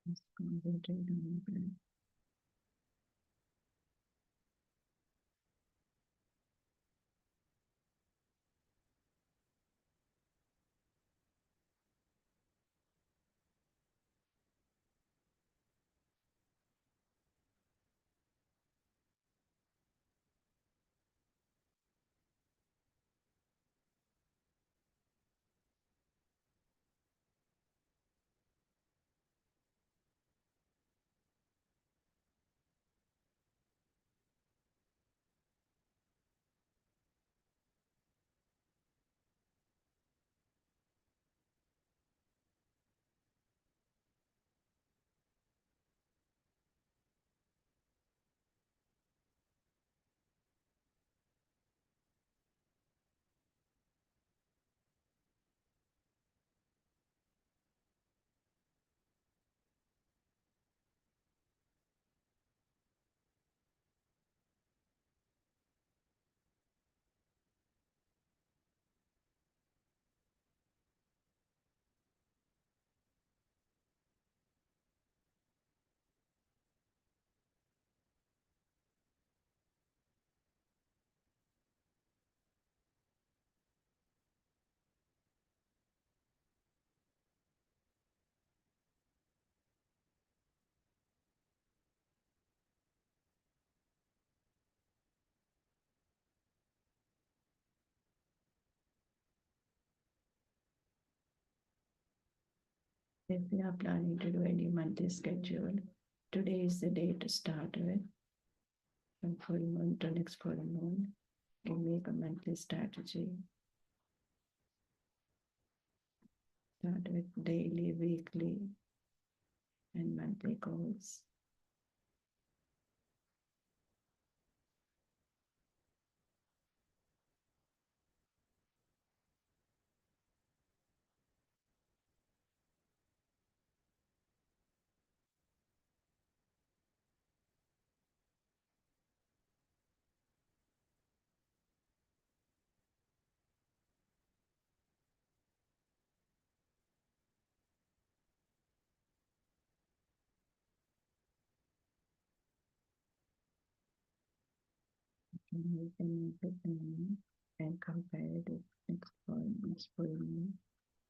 Just concentrate on your breath. If we are planning to do any monthly schedule, today is the day to start with. From full moon to next full moon, we make a monthly strategy. Start with daily, weekly, and monthly goals. And you can make it and compare it with next full moon.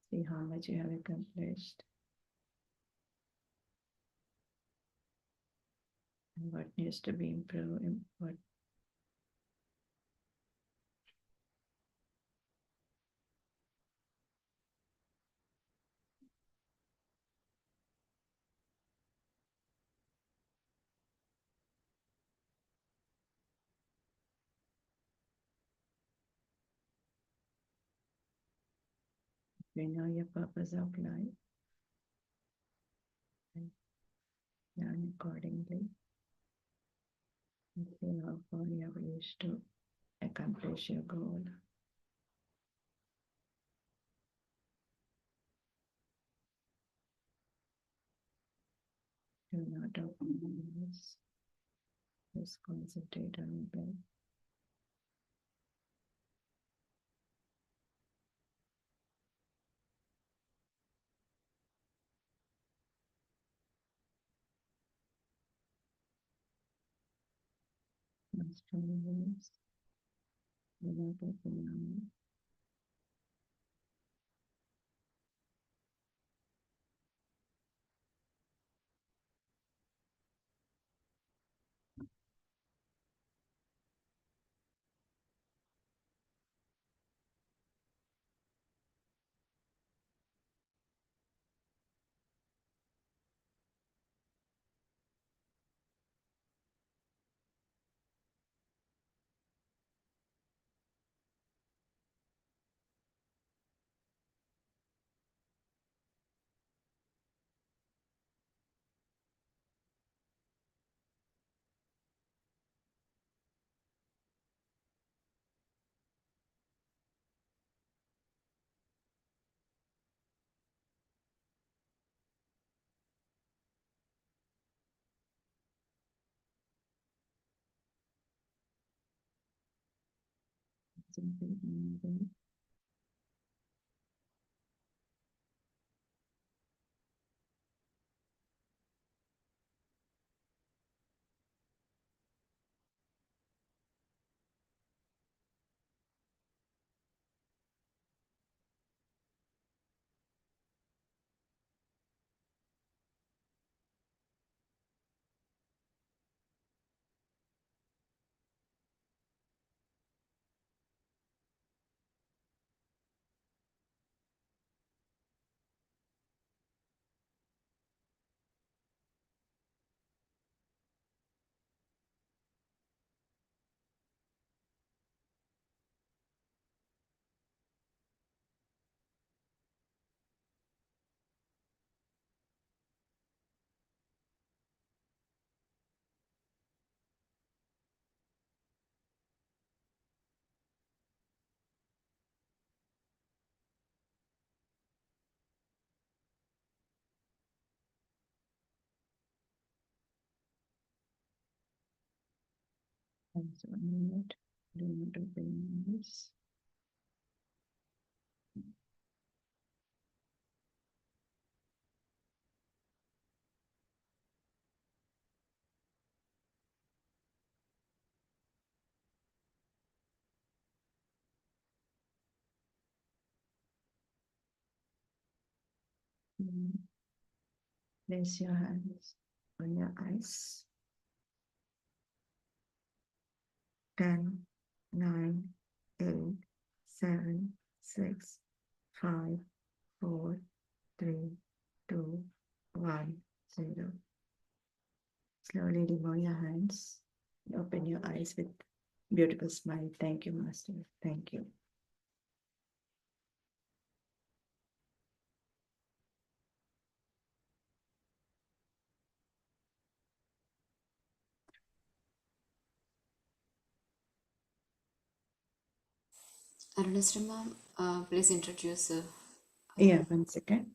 See how much you have accomplished and what needs to be improved and what you know your purpose of life and plan accordingly and see how far you have reached to accomplish your goal. Do not open your eyes. Just concentrate on your breath. Close your eyes. Do not open your eyes. Concentrate on your breath. Just 1 minute. Do not open your eyes. Place your hands on your eyes. 10, 9, 8, 7, 6, 5, 4, 3, 2, 1, 0. Slowly remove your hands. Open your eyes with beautiful smile. Thank you, Master. Thank you. Arunashri please introduce. Yeah, 1 second.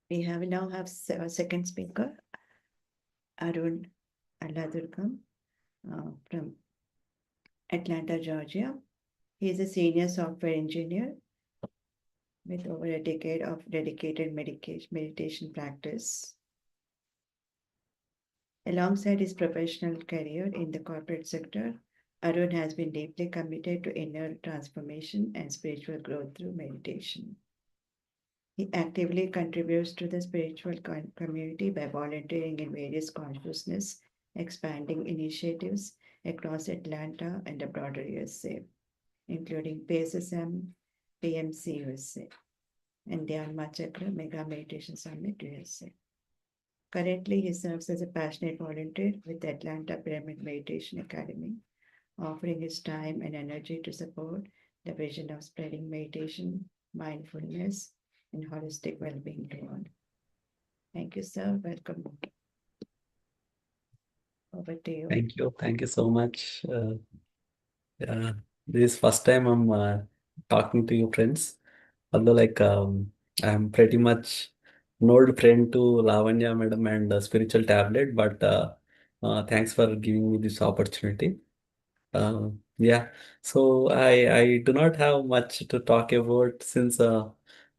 We now have a second speaker, Arun Alladurgam from Atlanta, Georgia. He is a senior software engineer with over a decade of dedicated meditation practice. Alongside his professional career in the corporate sector, Arun has been deeply committed to inner transformation and spiritual growth through meditation. He actively contributes to the spiritual community by volunteering in various consciousness expanding initiatives across Atlanta and the broader USA, including PSSM, PMC USA, and Dhyan Chakra Mega Meditation Summit USA. Currently, he serves as a passionate volunteer with the Atlanta Pyramid Meditation Academy, offering his time and energy to support the vision of spreading meditation, mindfulness, and holistic well-being to all. Thank you, sir. Welcome. Over to you. Thank you. Thank you so much. This is first time I'm talking to you, friends. Although, I'm pretty much an old friend to Lavanya Madam and Spiritual Tablet, but thanks for giving me this opportunity. Yeah, so I do not have much to talk about since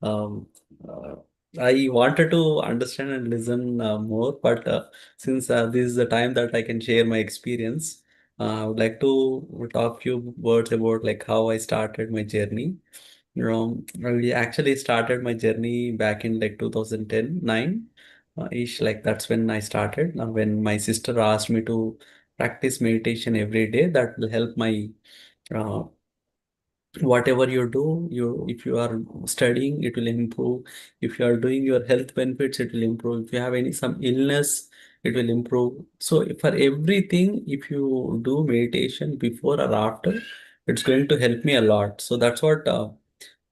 um, uh, I wanted to understand and listen more, but since this is the time that I can share my experience, I would like to talk few words about like how I started my journey. I actually started my journey back in like 2010, 9 ish. Like that's when I started. When my sister asked me to practice meditation every day, that will help my uh, whatever you do. You if you are studying, it will improve. If you are doing your health benefits, it will improve. If you have any some illness, it will improve. So for everything, if you do meditation before or after, it's going to help me a lot. So that's what.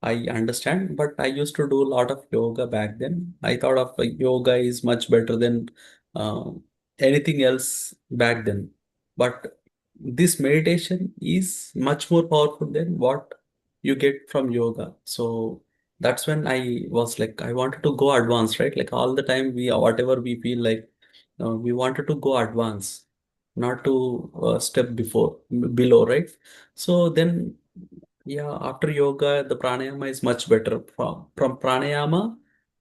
I understand, but I used to do a lot of yoga back then. I thought of yoga is much better than uh, anything else back then. But this meditation is much more powerful than what you get from yoga. So that's when I was like, I wanted to go advanced, right? Like all the time, whatever we feel like, we wanted to go advance, not to step below, right? So then yeah, after yoga, the pranayama is much better. From pranayama,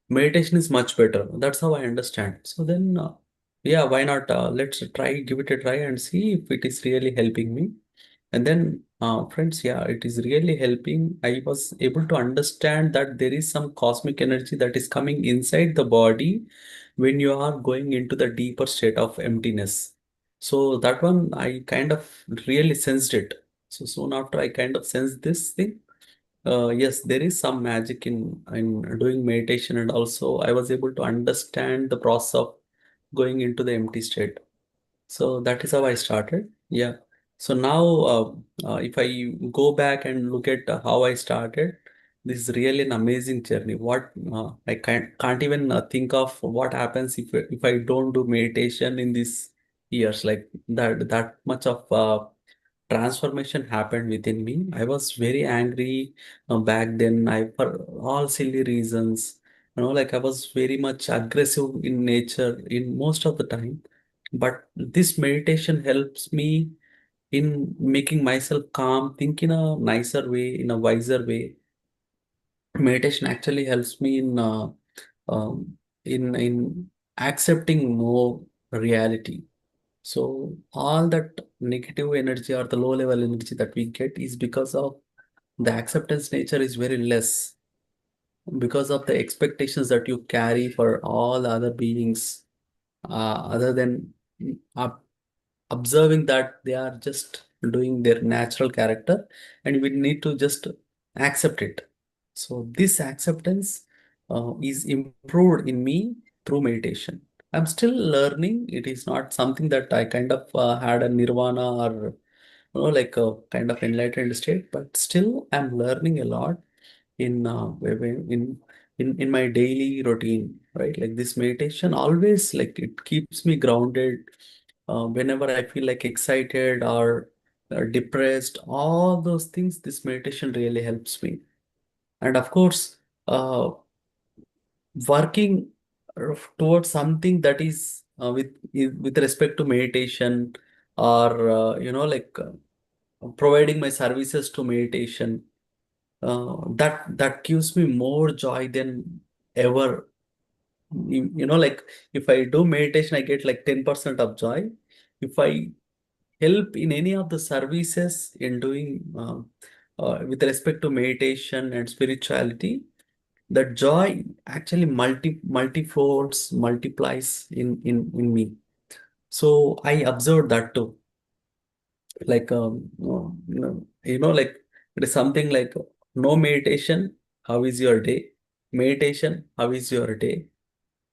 meditation is much better. That's how I understand. So then, yeah, why not? Let's try, give it a try, and see if it is really helping me. And then, friends, yeah, it is really helping. I was able to understand that there is some cosmic energy that is coming inside the body when you are going into the deeper state of emptiness. So that one, I kind of really sensed it. So soon after, I kind of sensed this thing. Yes, there is some magic in doing meditation, and also I was able to understand the process of going into the empty state. So that is how I started. Yeah. So now, if I go back and look at how I started, this is really an amazing journey. What I can't even think of what happens if I don't do meditation in these years. Like that much of transformation happened within me. I was very angry back then. I for all silly reasons. Like I was very much aggressive in nature in most of the time. But this meditation helps me in making myself calm, think in a nicer way, in a wiser way. Meditation actually helps me um, in accepting more reality. So all that negative energy or the low level energy that we get is because of the acceptance nature is very less, because of the expectations that you carry for all other beings, other than up observing that they are just doing their natural character, and we need to just accept it. So this acceptance is improved in me through meditation. I'm still learning. It is not something that I kind of had a nirvana or like a kind of enlightened state, but still I'm learning a lot in in my daily routine, right? Like this meditation always, like, it keeps me grounded. Whenever I feel like excited or depressed, all those things, this meditation really helps me. And of course, uh, working towards something that is with respect to meditation, or like providing my services to meditation, that gives me more joy than ever. Like, if I do meditation, I get like 10% of joy. If I help in any of the services in doing with respect to meditation and spirituality, the joy actually multifolds, multiplies in me. So I observed that too. Like like, it is something like, no meditation, how is your day? Meditation, how is your day?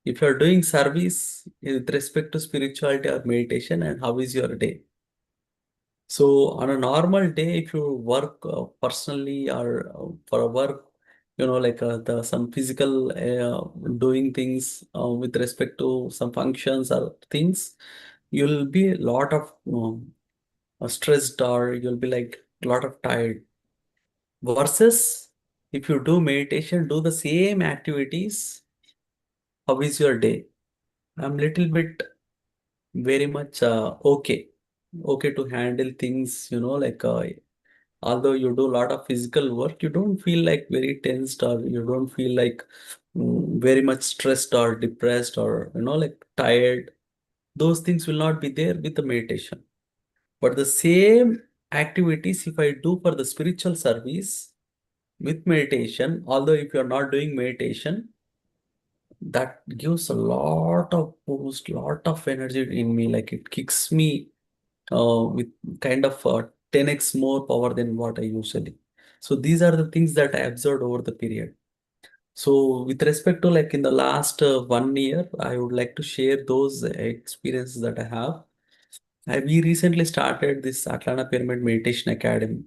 If you're doing service with respect to spirituality or meditation, and how is your day? So on a normal day, if you work personally, or for a work, like the some physical doing things with respect to some functions or things, you'll be a lot of stressed, or you'll be like a lot of tired. Versus if you do meditation, do the same activities, how is your day? I'm little bit very much okay to handle things, like although you do a lot of physical work, you don't feel like very tensed, or you don't feel like very much stressed or depressed, or like tired. Those things will not be there with the meditation. But the same activities, if I do for the spiritual service with meditation, although if you're not doing meditation, that gives a lot of boost, lot of energy in me. Like, it kicks me with kind of 10x more power than what I usually. So these are the things that I observed over the period. So with respect to, like, in the last 1 year, I would like to share those experiences that I have. We recently started this Atlanta Pyramid Meditation Academy.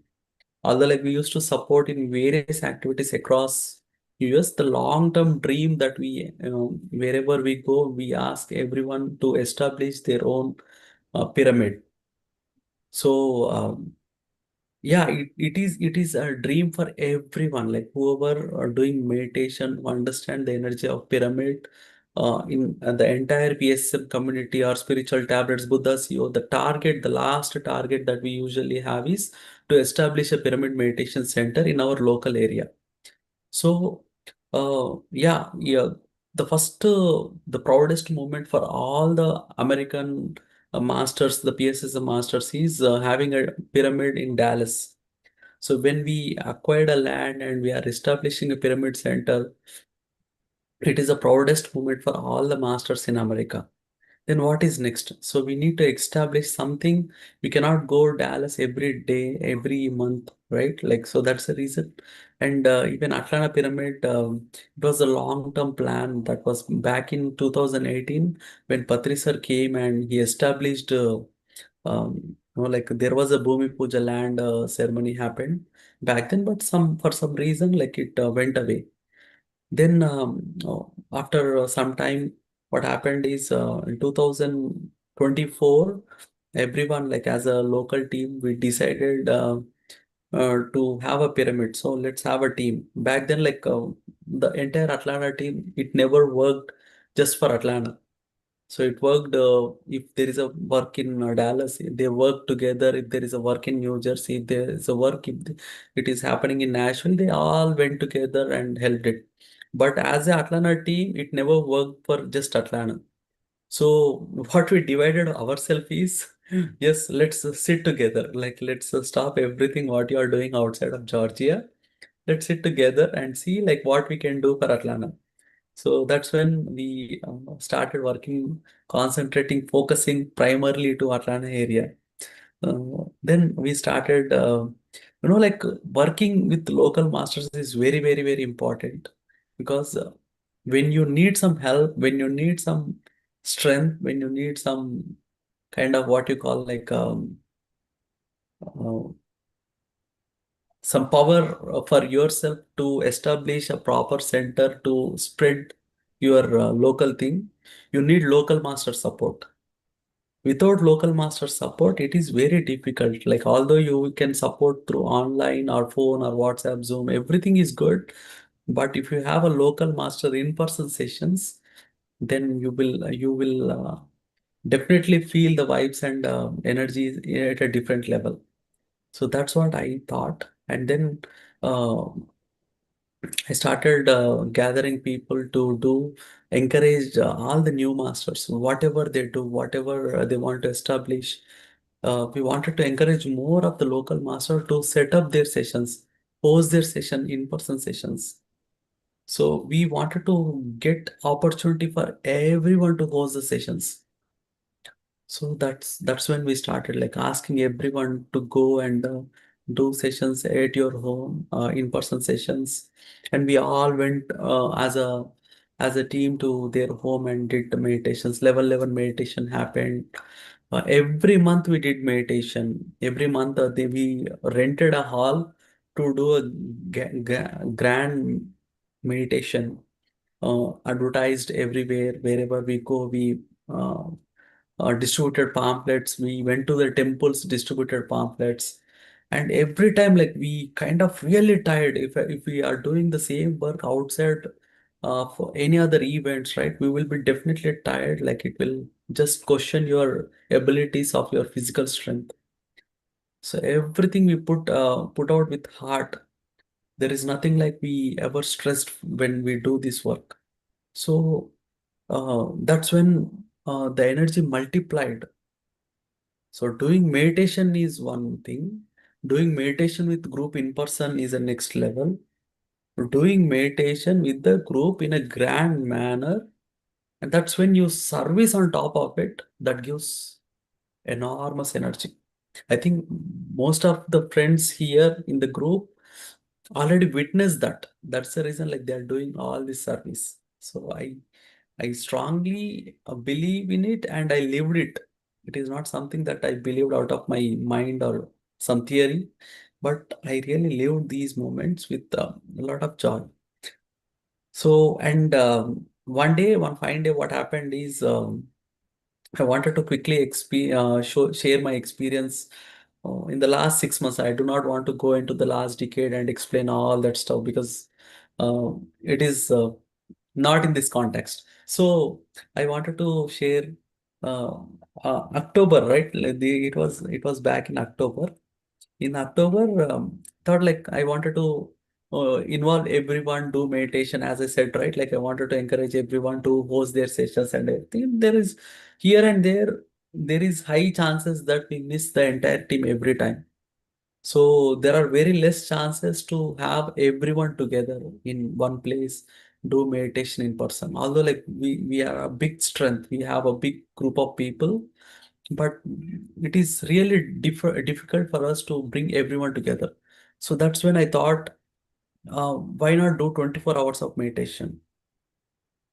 Although, like, we used to support in various activities across US, the long-term dream that we, wherever we go, we ask everyone to establish their own pyramid. So yeah, it is a dream for everyone. Like, whoever are doing meditation, who understand the energy of pyramid, in the entire PSM community, or spiritual tablets, Buddhas, the target, the last target that we usually have is to establish a pyramid meditation center in our local area. So, yeah, the proudest moment for all the American masters, the PSSM masters, is having a pyramid in Dallas. So when we acquired a land and we are establishing a pyramid center, it is the proudest moment for all the masters in America. Then what is next? So we need to establish something. We cannot go Dallas every day, every month, right? Like, so that's the reason. And even Atlanta Pyramid, it was a long-term plan that was back in 2018 when Patri sir came and he established, like, there was a Bhumi Puja land ceremony happened back then, but for some reason, like, it went away. Then after some time, what happened is, in 2024, everyone, like, as a local team, we decided to have a pyramid. So let's have a team. Back then, like, the entire Atlanta team, it never worked just for Atlanta. So it worked. If there is a work in Dallas, they work together. If there is a work in New Jersey, if there is a work, it is happening in Nashville, they all went together and helped it. But as a Atlanta team, it never worked for just Atlanta. So what we divided ourselves is, yes, let's sit together. Like let's stop everything what you are doing outside of Georgia. Let's sit together and see like what we can do for Atlanta. So that's when we started working, concentrating, focusing primarily to Atlanta area. Then we started, like working with local masters is very, very, very important because when you need some help, when you need some strength, when you need some kind of what you call like uh, some power for yourself to establish a proper center to spread your local thing, you need local master support. Without local master support, it is very difficult. Like although you can support through online or phone or WhatsApp, Zoom, everything is good. But if you have a local master in-person sessions, then you will definitely feel the vibes and energy at a different level. So that's what I thought. And then uh, I started gathering people to do, encourage all the new masters, whatever they do, whatever they want to establish. We wanted to encourage more of the local master to set up their sessions, host their session, in-person sessions. So we wanted to get opportunity for everyone to host the sessions. So that's when we started like asking everyone to go and do sessions at your home, in-person sessions, and we all went as a team to their home and did the meditations. Level 11 meditation happened. Every month we did meditation. Every month we rented a hall to do a grand meditation. Advertised everywhere, wherever we go, we distributed pamphlets. We went to the temples, distributed pamphlets, and every time like we kind of really tired if we are doing the same work outside for any other events, right? We will be definitely tired. Like it will just question your abilities of your physical strength. So everything we put out with heart. There is nothing like we ever stressed when we do this work. So that's when the energy multiplied. So doing meditation is one thing. Doing meditation with group in person is a next level. Doing meditation with the group in a grand manner, and that's when you service on top of it, that gives enormous energy. I think most of the friends here in the group already witnessed that. That's the reason like they're doing all this service. So I strongly believe in it and I lived it. It is not something that I believed out of my mind or some theory, but I really lived these moments with a lot of joy. So, and one fine day, what happened is I wanted to quickly share my experience in the last 6 months. I do not want to go into the last decade and explain all that stuff because it is not in this context. So I wanted to share uh, October, right? It was back in October. In October, thought like I wanted to involve everyone, do meditation, as I said, right? Like I wanted to encourage everyone to host their sessions and everything. There is here and there is high chances that we miss the entire team every time. So there are very less chances to have everyone together in one place, do meditation in person. Although like we are a big strength, we have a big group of people, but it is really difficult for us to bring everyone together. So that's when I thought, why not do 24 hours of meditation?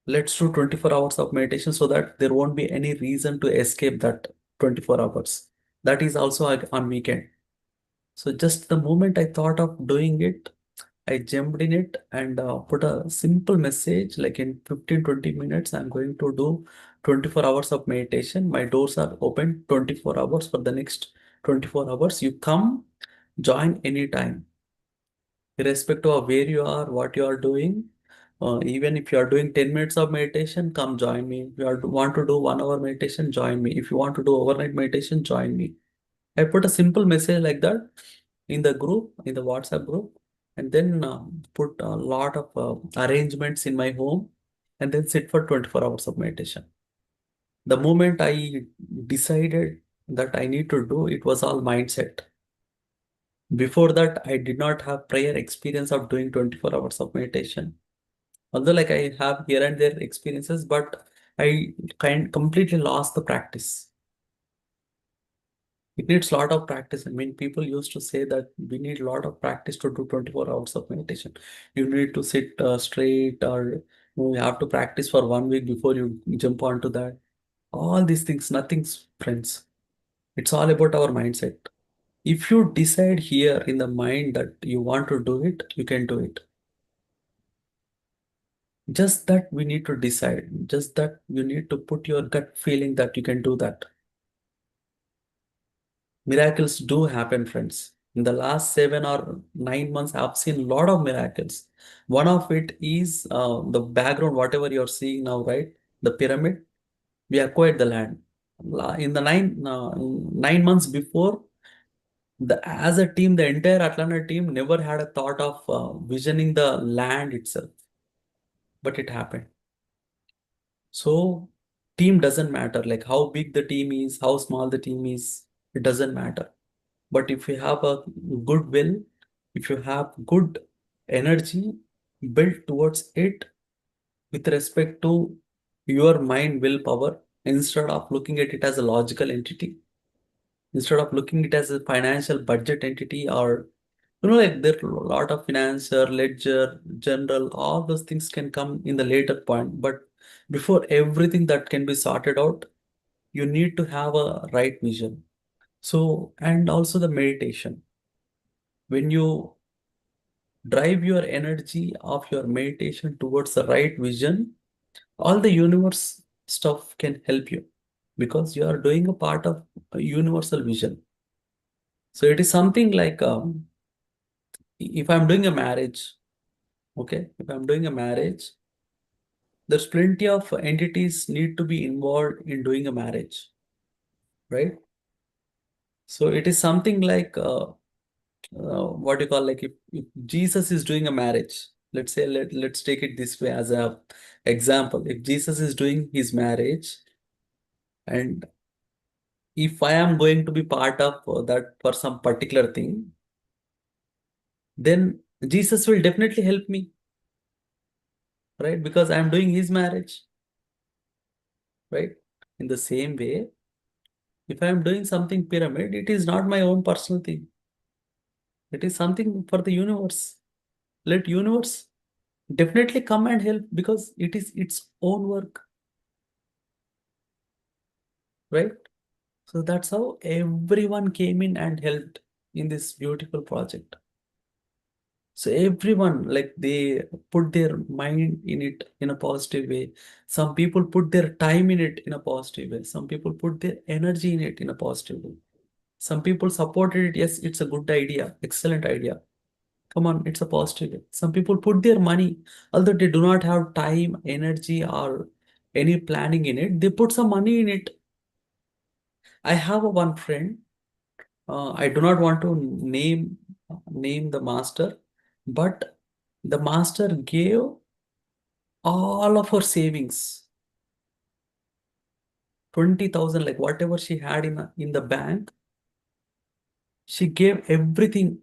Let's do 24 hours of meditation so that there won't be any reason to escape that 24 hours. That is also on weekend. So just the moment I thought of doing it, I jumped in it and put a simple message like in 15-20 minutes, I'm going to do 24 hours of meditation. My doors are open 24 hours for the next 24 hours. You come, join anytime, irrespective of where you are, what you are doing. Even if you are doing 10 minutes of meditation, come join me. If you want to do 1 hour meditation, join me. If you want to do overnight meditation, join me. I put a simple message like that in the group, in the WhatsApp group, and then put a lot of arrangements in my home, and then sit for 24 hours of meditation. The moment I decided that I need to do, it was all mindset. Before that, I did not have prior experience of doing 24 hours of meditation. Although like I have here and there experiences, but I completely lost the practice. It needs a lot of practice. I mean, people used to say that we need a lot of practice to do 24 hours of meditation. You need to sit straight, or you have to practice for 1 week before you jump onto that. All these things, nothing's friends. It's all about our mindset. If you decide here in the mind that you want to do it, you can do it. Just that we need to decide. Just that you need to put your gut feeling that you can do that. Miracles do happen, friends. In the last 7 or 9 months, I've seen a lot of miracles. One of it is the background, whatever you're seeing now, right? The pyramid. We acquired the land. In the 9 months before, as a team, the entire Atlanta team never had a thought of visioning the land itself, but it happened. So, team doesn't matter, like how big the team is, how small the team is, it doesn't matter. But if you have a good will, if you have good energy built towards it with respect to your mind willpower, instead of looking at it as a logical entity, instead of looking it as a financial budget entity, or like there are a lot of financier, ledger, general, all those things can come in the later point. But before everything that can be sorted out, you need to have a right vision. So, and also the meditation. When you drive your energy of your meditation towards the right vision, all the universe stuff can help you because you are doing a part of a universal vision. So it is something like if I'm doing a marriage, okay, if I'm doing a marriage, there's plenty of entities need to be involved in doing a marriage, right? So it is something like what you call, like if Jesus is doing a marriage, let's say let's take it this way as a example. If Jesus is doing his marriage, and if I am going to be part of that for some particular thing, then Jesus will definitely help me, right? Because I am doing his marriage, right? In the same way, if I am doing something pyramid, it is not my own personal thing. It is something for the universe. Let universe definitely come and help because it is its own work, right? So that's how everyone came in and helped in this beautiful project. So everyone, like they put their mind in it in a positive way. Some people put their time in it in a positive way. Some people put their energy in it in a positive way. Some people supported it. Yes, it's a good idea, excellent idea. Come on, it's a positive way. Some people put their money, although they do not have time, energy, or any planning in it, they put some money in it. I have a one friend. I do not want to name the master, but the master gave all of her savings, 20,000, like whatever she had in the bank, she gave everything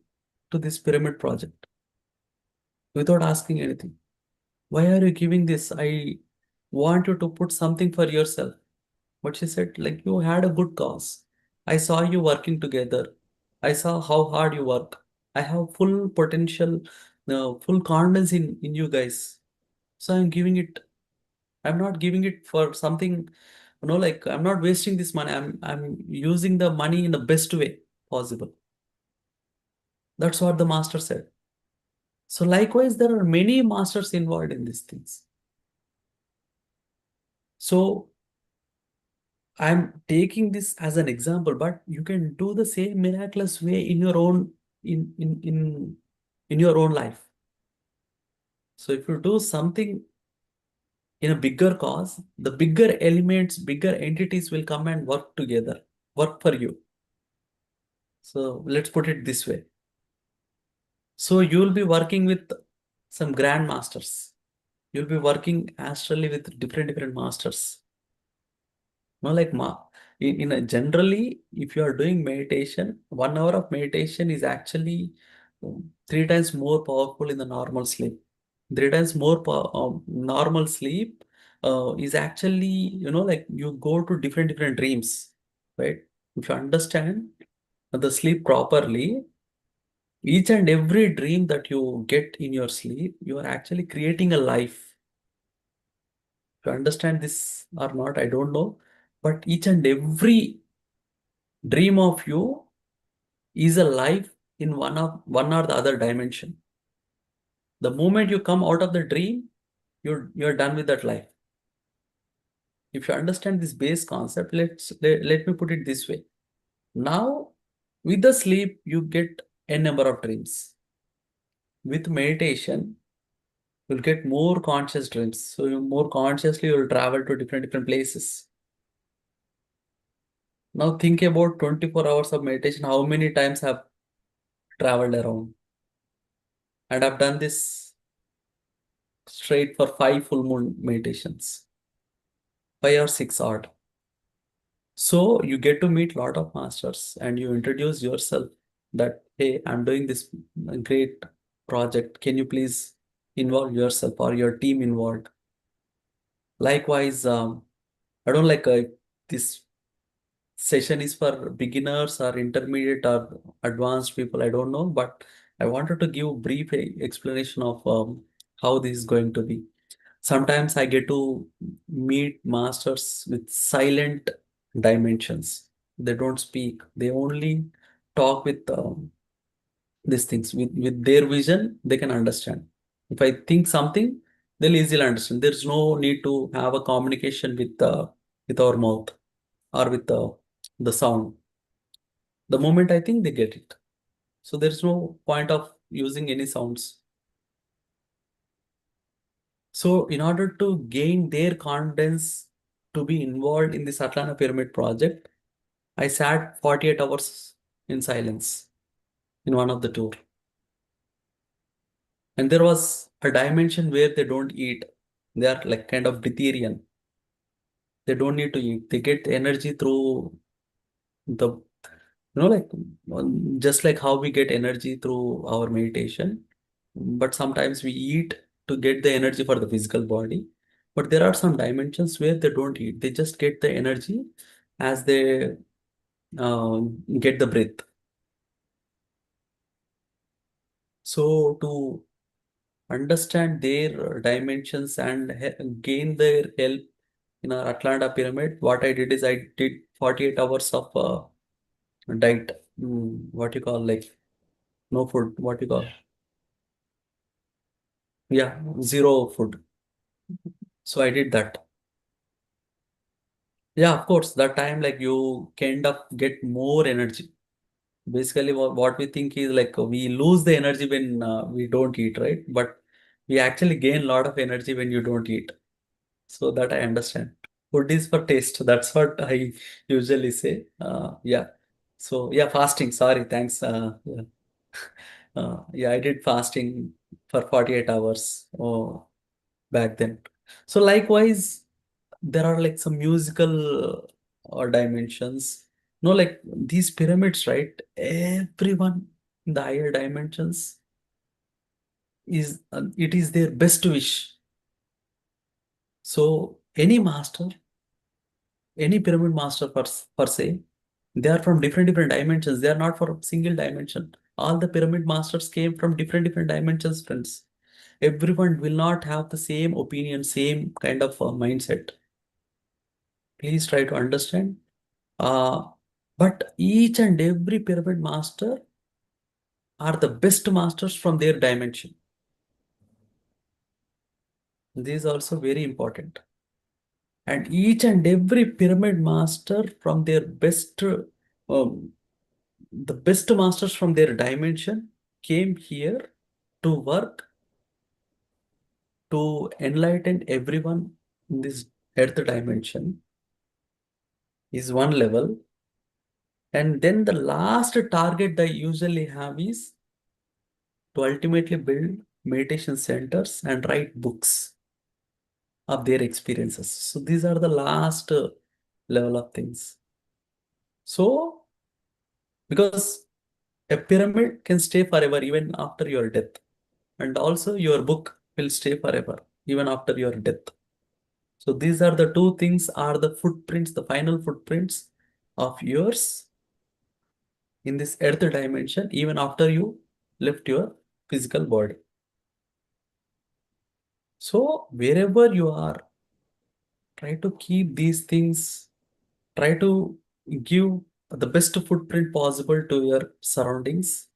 to this pyramid project without asking anything. Why are you giving this? I want you to put something for yourself. But she said, like, you had a good cause. I saw you working together. I saw how hard you work. I have full potential, full confidence in you guys. So I'm giving it. I'm not giving it for something, like I'm not wasting this money. I'm using the money in the best way possible. That's what the master said. So likewise, there are many masters involved in these things. So I'm taking this as an example, but you can do the same miraculous way in your own in in in in your own life. So if you do something in a bigger cause, the bigger elements, bigger entities will come and work together, work for you. So let's put it this way. So you'll be working with some grandmasters. You'll be working astrally with different masters. No, like in a generally, if you are doing meditation, 1 hour of meditation is actually 3 times more powerful in the normal sleep. 3 times more normal sleep is actually, like you go to different dreams, right? If you understand the sleep properly, each and every dream that you get in your sleep, you are actually creating a life. If you understand this or not, I don't know. But each and every dream of you is a life in one or the other dimension. The moment you come out of the dream, you're done with that life. If you understand this base concept, let me put it this way. Now, with the sleep, you get a number of dreams. With meditation, you'll get more conscious dreams. So you more consciously you'll travel to different places. Now think about 24 hours of meditation. How many times I've traveled around? And I've done this straight for 5 full moon meditations. 5 or 6 odd. So you get to meet a lot of masters and you introduce yourself that, hey, I'm doing this great project. Can you please involve yourself or your team involved? Likewise, I don't like this session is for beginners or intermediate or advanced people. I don't know, but I wanted to give brief explanation of how this is going to be. Sometimes I get to meet masters with silent dimensions. They don't speak. They only talk with these things. With their vision, they can understand. If I think something, they'll easily understand. There's no need to have a communication with our mouth or with the sound. The moment I think, they get it. So there's no point of using any sounds. So in order to gain their confidence to be involved in this Atlanta Pyramid project, I sat 48 hours in silence in one of the tour. And there was a dimension where they don't eat. They are like kind of Breatharian. They don't need to eat. They get energy through the, like just like how we get energy through our meditation. But sometimes we eat to get the energy for the physical body. But there are some dimensions where they don't eat. They just get the energy as they get the breath. So to understand their dimensions and gain their help in our Atlanta pyramid, what I did is I did 48 hours of diet. What you call like no food. What you call? Yeah, zero food. So I did that. Yeah, of course, that time like you kind of get more energy. Basically, what we think is like we lose the energy when we don't eat, right? But we actually gain a lot of energy when you don't eat. So that I understand. Food is for taste. That's what I usually say. Yeah. So yeah, fasting. Sorry, thanks. Yeah. Yeah, I did fasting for 48 hours back then. So likewise, there are like some musical dimensions. No, like these pyramids, right? Everyone in the higher dimensions is it is their best wish. So any master, any pyramid master per se, they are from different dimensions. They are not from single dimension. All the pyramid masters came from different dimensions, friends. Everyone will not have the same opinion, same kind of mindset. Please try to understand. Uh, but each and every pyramid master are the best masters from their dimension. This is also very important. And each and every pyramid master from their um, the best masters from their dimension came here to work to enlighten everyone in this earth dimension is one level. And then the last target they usually have is to ultimately build meditation centers and write books of their experiences. So these are the last level of things. So, because a pyramid can stay forever even after your death, and also your book will stay forever even after your death. So these are the two things are the footprints, the final footprints of yours in this earth dimension, even after you left your physical body. So wherever you are, try to keep these things, try to give the best footprint possible to your surroundings.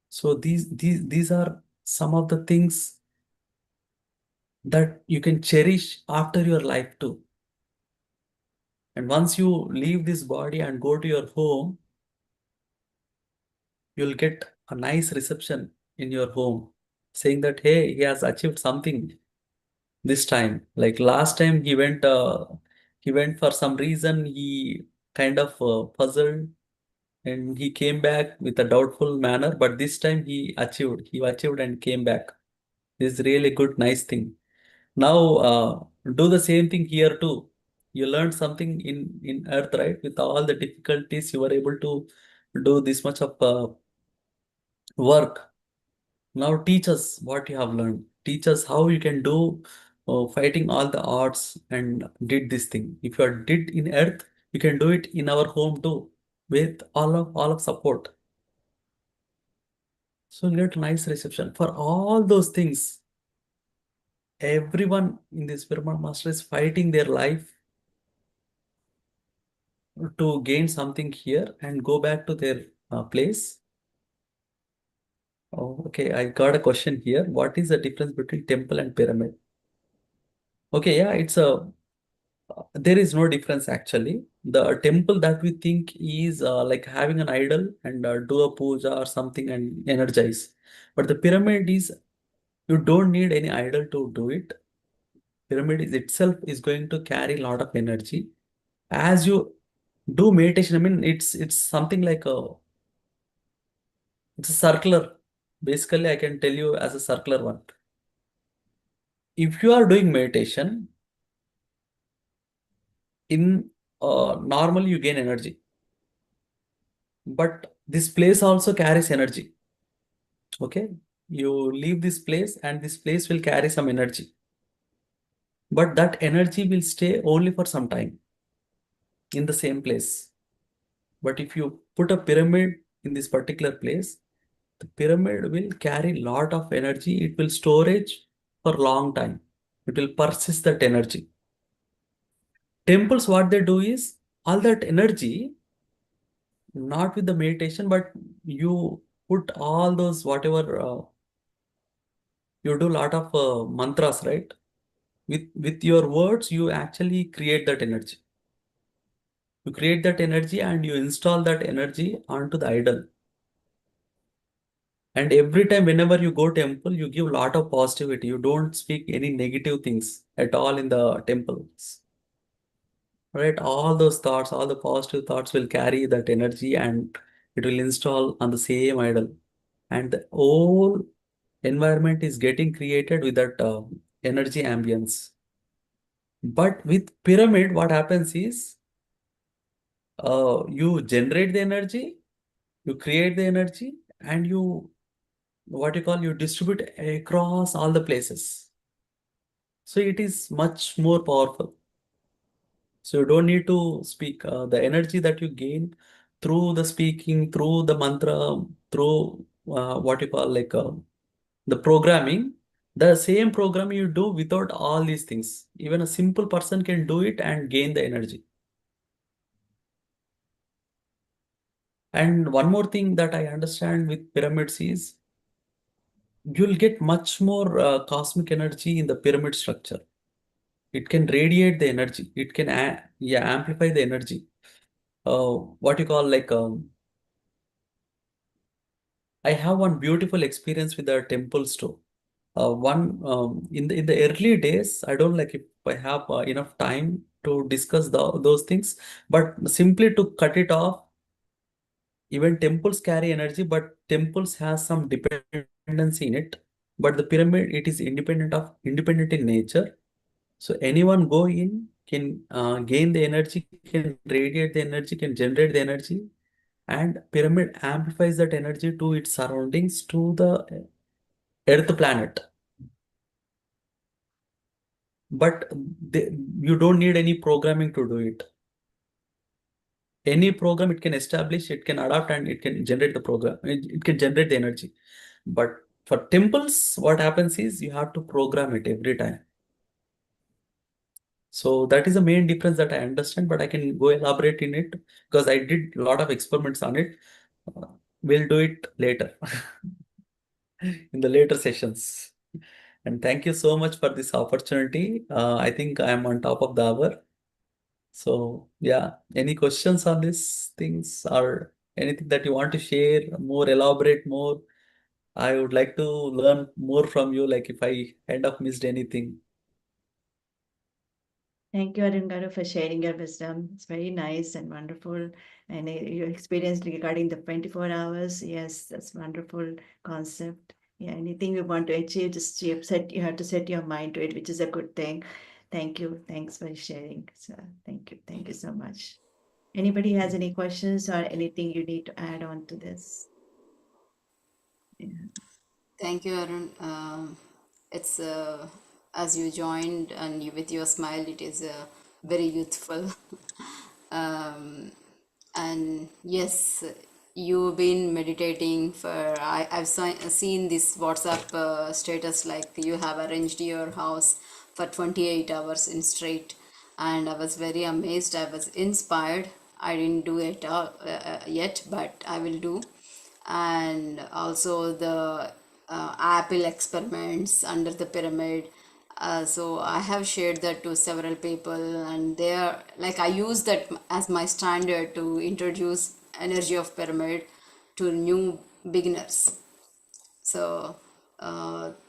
So these are some of the things that you can cherish after your life too. And once you leave this body and go to your home, you'll get a nice reception in your home saying that, hey, he has achieved something this time. Like last time he went for some reason, he kind of puzzled and he came back with a doubtful manner, but this time he achieved and came back. This is really good, nice thing. Now do the same thing here too. You learned something in earth, right? With all the difficulties, you were able to do this much of work. Now teach us what you have learned. Teach us how you can do fighting all the odds and did this thing. If you are did in earth, you can do it in our home too with all of support. So you get nice reception for all those things. Everyone in this pyramid master is fighting their life to gain something here and go back to their place. Oh, okay, I got a question here. What is the difference between temple and pyramid? Okay, yeah, it's a there is no difference actually. The temple that we think is like having an idol and do a puja or something and energize. But the pyramid is you don't need any idol to do it. Pyramid is itself is going to carry a lot of energy. As you do meditation, I mean it's something like a it's a circular. Basically, I can tell you as a circular one. If you are doing meditation, in normally you gain energy, but this place also carries energy. Okay, you leave this place and this place will carry some energy, but that energy will stay only for some time in the same place. But if you put a pyramid in this particular place, the pyramid will carry lot of energy. It will storage for long time. It will persist that energy. Temples, what they do is all that energy, not with the meditation, but you put all those whatever you do lot of mantras, right? With your words, you actually create that energy. You create that energy and you install that energy onto the idol. And every time, whenever you go temple, you give lot of positivity. You don't speak any negative things at all in the temples. Right? All those thoughts, all the positive thoughts will carry that energy and it will install on the same idol. And the whole environment is getting created with that energy ambience. But with pyramid, what happens is you generate the energy, you create the energy, and you what you call you distribute across all the places. So it is much more powerful. So you don't need to speak. The energy that you gain through the speaking, through the mantra, through what you call like the programming, the same program you do without all these things. Even a simple person can do it and gain the energy. And one more thing that I understand with pyramids is you'll get much more cosmic energy in the pyramid structure. It can radiate the energy. It can yeah amplify the energy. What you call like I have one beautiful experience with the temple store. one in the early days, I don't like if I have enough time to discuss those things, but simply to cut it off. Even temples carry energy, but temples has some dependency in it. But the pyramid, it is independent in nature. So anyone go in can gain the energy, can radiate the energy, can generate the energy, and pyramid amplifies that energy to its surroundings, to the Earth planet. But you don't need any programming to do it. Any program it can establish, it can adapt, and it can generate the program. It can generate the energy. But for temples, what happens is you have to program it every time. So that is the main difference that I understand, but I can go elaborate in it because I did a lot of experiments on it. Uh, we'll do it later in the later sessions. And thank you so much for this opportunity. I think I am on top of the hour. So yeah, any questions on these things or anything that you want to share more, elaborate more? I would like to learn more from you, like if I end up missed anything. Thank you, Arun Garu, for sharing your wisdom. It's very nice and wonderful. And your experience regarding the 24 hours, yes, that's wonderful concept. Yeah, anything you want to achieve, just you have to set your mind to it, which is a good thing. Thank you. Thanks for sharing. So thank you so much. Anybody has any questions or anything you need to add on to this? Yeah. Thank you, Arun. It's as you joined and you, with your smile, it is very youthful. um, and yes, you've been meditating for. Seen this WhatsApp status, like you have arranged your house for 28 hours in straight, and I was very amazed. I was inspired. I didn't do it all, yet, but I will do. And also the apple experiments under the pyramid. So I have shared that to several people, and they are like, I use that as my standard to introduce energy of pyramid to new beginners. So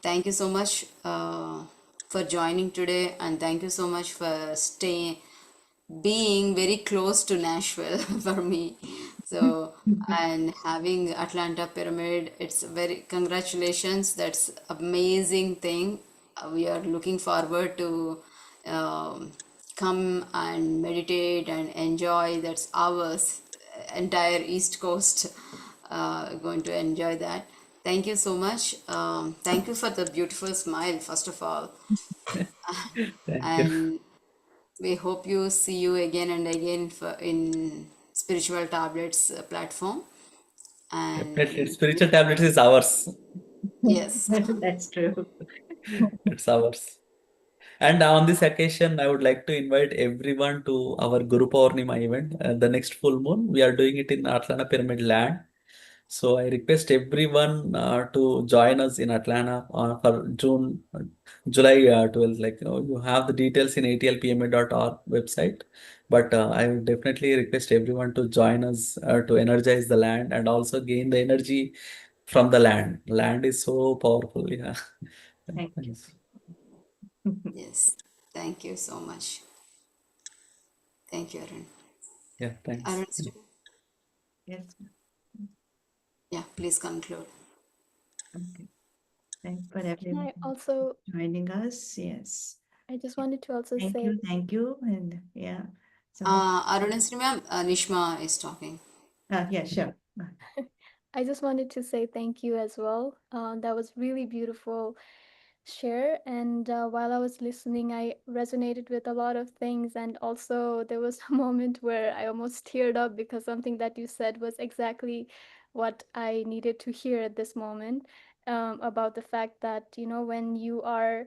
thank you so much for joining today, and thank you so much for staying, being very close to Nashville for me. So, and having Atlanta Pyramid, it's very congratulations. That's amazing thing. We are looking forward to come and meditate and enjoy. That's ours. Entire East Coast going to enjoy that. Thank you so much. Thank you for the beautiful smile, first of all. Thank you. And we hope you see you again and again in spiritual tablets platform. Definitely, And spiritual tablets is ours. yes, That's true. It's ours. And on this occasion, I would like to invite everyone to our Guru Purnima event, the next full moon. We are doing it in Atlanta Pyramid Land. So I request everyone to join us in Atlanta for July 12th. Like, you have the details in atlpma.org website. But I would definitely request everyone to join us to energize the land and also gain the energy from the land. Land is so powerful. Yeah. Thank you. Thanks. yes. Thank you so much. Thank you, Arun. Yeah, thanks. Arun, Yes. yeah, please conclude. Okay. Thanks for Can everyone I also, joining us. Yes. I just wanted to also Thank say, you. Thank you. And yeah. Somebody. Arun and Sri ma'am, Nishma is talking. Yeah, sure. I just wanted to say thank you as well. That was really beautiful share. And while I was listening, I resonated with a lot of things. And also, there was a moment where I almost teared up because something that you said was exactly what I needed to hear at this moment, about the fact that, when you are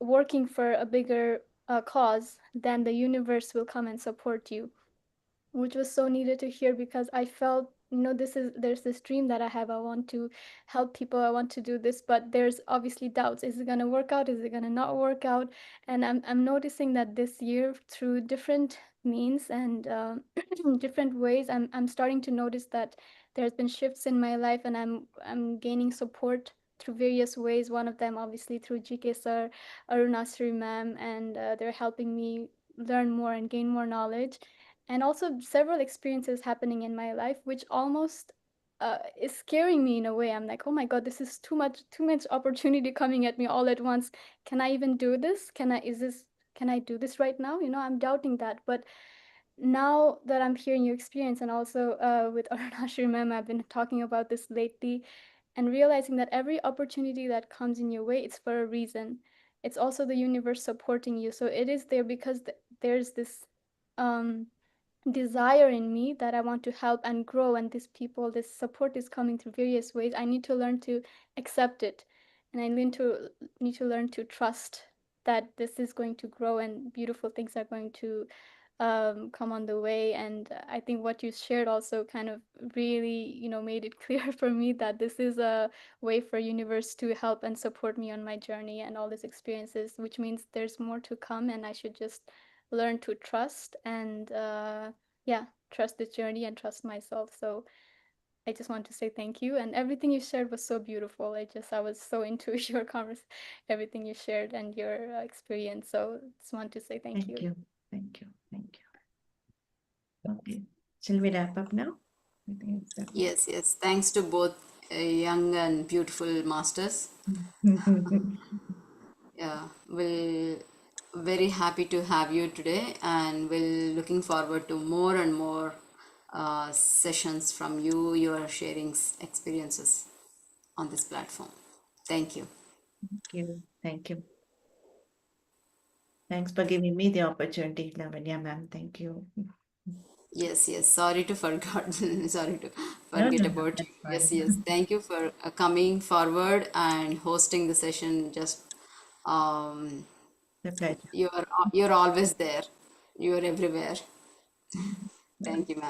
working for a bigger cause, then the universe will come and support you, which was so needed to hear because I felt, there's this dream that I have. I want to help people. I want to do this, but there's obviously doubts. Is it going to work out? Is it going to not work out? And I'm noticing that this year, through different means and different ways, I'm starting to notice that there's been shifts in my life, and I'm gaining support through various ways. One of them, obviously, through GK sir, Arun ma'am, and they're helping me learn more and gain more knowledge. And also several experiences happening in my life, which almost is scaring me in a way. I'm like, oh my God, this is too much opportunity coming at me all at once. Can I even do this? Can I do this right now? I'm doubting that. But now that I'm hearing your experience, and also with Arunashri ma'am, I've been talking about this lately, and realizing that every opportunity that comes in your way, it's for a reason. It's also the universe supporting you. So it is there because there's this um, desire in me that I want to help and grow, and this support is coming through various ways. I need to learn to accept it, and I need to learn to trust that this is going to grow and beautiful things are going to come on the way. And I think what you shared also kind of really, made it clear for me that this is a way for universe to help and support me on my journey and all these experiences, which means there's more to come, and I should just learn to trust and trust the journey and trust myself. So I just want to say thank you, and everything you shared was so beautiful. I was so into your everything you shared and your experience. So just want to say thank you. Thank you. Thank you. Okay. Shall we wrap up now? I think it's wrap up. Yes, yes. Thanks to both young and beautiful masters. Yeah, we'll very happy to have you today, and we'll looking forward to more and more sessions from you. You are sharing experiences on this platform. Thank you. Thank you. Thank you. Thanks for giving me the opportunity, Lavanya ma'am. Thank you. Yes, yes. Sorry to forget. Sorry to No, forget no, no, about you. that's Yes, fine. yes. Thank you for coming forward and hosting the session. Just The pleasure. you're always there. You're everywhere. Thank you, ma'am.